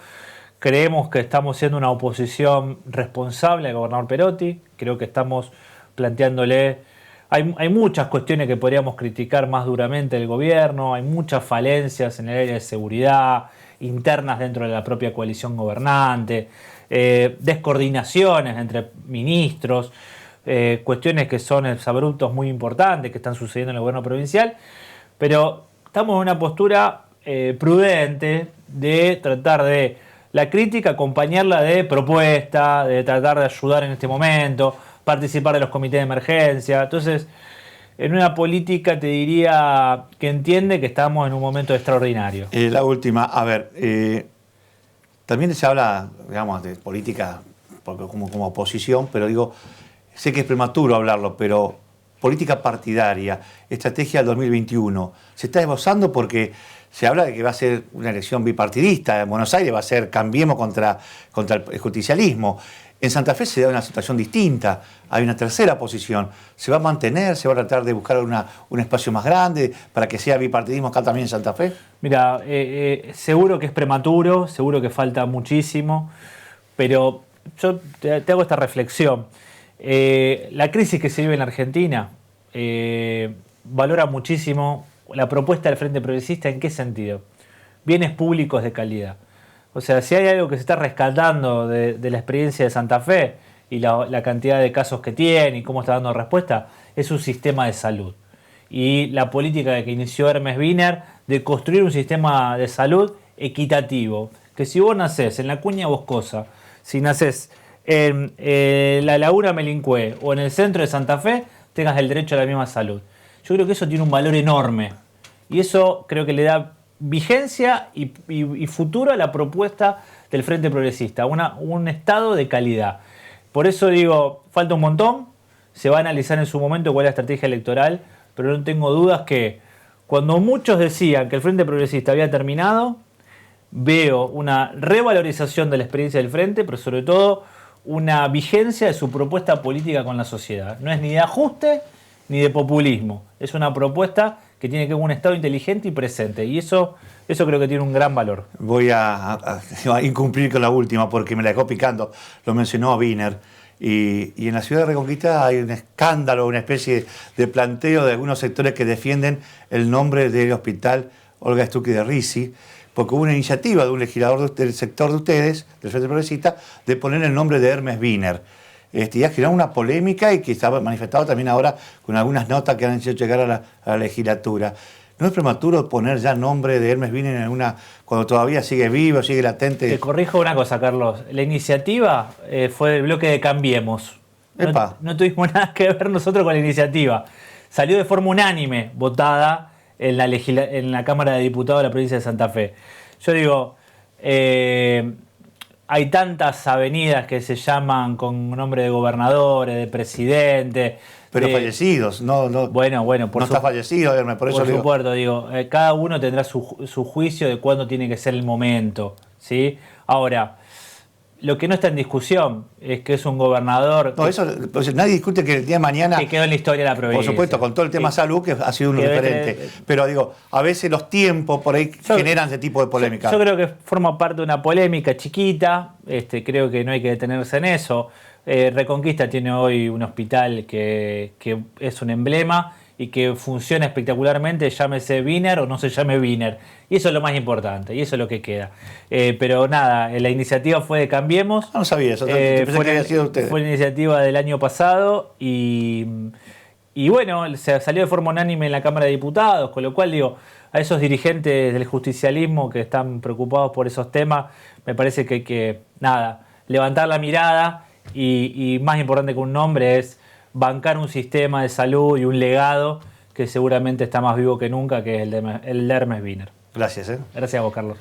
Creemos que estamos siendo una oposición responsable al gobernador Perotti. Creo que estamos planteándole... Hay muchas cuestiones que podríamos criticar más duramente del gobierno, hay muchas falencias en el área de seguridad, internas dentro de la propia coalición gobernante, descoordinaciones entre ministros, cuestiones que son exabruptos muy importantes que están sucediendo en el gobierno provincial, pero estamos en una postura prudente de tratar de la crítica, acompañarla de propuesta, de tratar de ayudar en este momento, participar de los comités de emergencia. Entonces, en una política te diría que entiende que estamos en un momento extraordinario.
La última, a ver, también se habla, digamos, de política como oposición, pero digo, sé que es prematuro hablarlo, pero política partidaria, estrategia del 2021, se está esbozando porque se habla de que va a ser una elección bipartidista. En Buenos Aires va a ser Cambiemos contra el justicialismo. En Santa Fe se da una situación distinta, hay una tercera posición. ¿Se va a mantener? ¿Se va a tratar de buscar un espacio más grande para que sea bipartidismo acá también en Santa Fe?
Mira, seguro que es prematuro, seguro que falta muchísimo, pero yo te hago esta reflexión. La crisis que se vive en la Argentina valora muchísimo la propuesta del Frente Progresista. ¿En qué sentido? Bienes públicos de calidad. O sea, si hay algo que se está rescatando de la experiencia de Santa Fe y la cantidad de casos que tiene y cómo está dando respuesta, es un sistema de salud. Y la política que inició Hermes Wiener de construir un sistema de salud equitativo. Que si vos nacés en la Cuña Boscosa, si nacés en la Laguna Melincué o en el centro de Santa Fe, tengas el derecho a la misma salud. Yo creo que eso tiene un valor enorme. Y eso creo que le da vigencia y futuro a la propuesta del Frente Progresista, un Estado de calidad. Por eso digo, falta un montón, se va a analizar en su momento cuál es la estrategia electoral, pero no tengo dudas que cuando muchos decían que el Frente Progresista había terminado, veo una revalorización de la experiencia del Frente, pero sobre todo una vigencia de su propuesta política con la sociedad. No es ni de ajuste ni de populismo, es una propuesta que tiene que ver con un Estado inteligente y presente. Y eso creo que tiene un gran valor.
Voy a incumplir con la última porque me la dejó picando. Lo mencionó Wiener. Y en la ciudad de Reconquista hay un escándalo, una especie de planteo de algunos sectores que defienden el nombre del hospital Olga Stucchi de Risi, porque hubo una iniciativa de un legislador del sector de ustedes, del Frente Progresista, de poner el nombre de Hermes Wiener. Y ha generado una polémica y que está manifestado también ahora con algunas notas que han hecho llegar a la legislatura. ¿No es prematuro poner ya nombre de Hermes Wiener cuando todavía sigue vivo, sigue latente?
Te corrijo una cosa, Carlos. La iniciativa fue del bloque de Cambiemos. No tuvimos nada que ver nosotros con la iniciativa. Salió de forma unánime, votada en la Cámara de Diputados de la provincia de Santa Fe. Yo digo... hay tantas avenidas que se llaman con nombre de gobernadores, de presidente.
Pero fallecidos, no.
Bueno,
no está fallecido, Hermes, por eso
supuesto, digo, cada uno tendrá su juicio de cuándo tiene que ser el momento, ¿sí? Ahora, lo que no está en discusión es que es un gobernador...
No, eso nadie discute que el día de mañana...
Que quedó en la historia de la provincia.
Por supuesto, con todo el tema salud, que ha sido un referente. Pero digo, a veces los tiempos por ahí generan ese tipo de polémica.
Yo creo que forma parte de una polémica chiquita, creo que no hay que detenerse en eso. Reconquista tiene hoy un hospital que es un emblema y que funciona espectacularmente, llámese Wiener o no se llame Wiener. Y eso es lo más importante, y eso es lo que queda. Pero nada, la iniciativa fue de Cambiemos.
No sabía eso, pensé que había sido ustedes.
Fue la iniciativa del año pasado y Y bueno, se salió de forma unánime en la Cámara de Diputados, con lo cual digo, a esos dirigentes del justicialismo que están preocupados por esos temas, me parece que hay que, levantar la mirada y más importante que un nombre es bancar un sistema de salud y un legado que seguramente está más vivo que nunca, que es el de Hermes Wiener.
Gracias.
Gracias a vos, Carlos.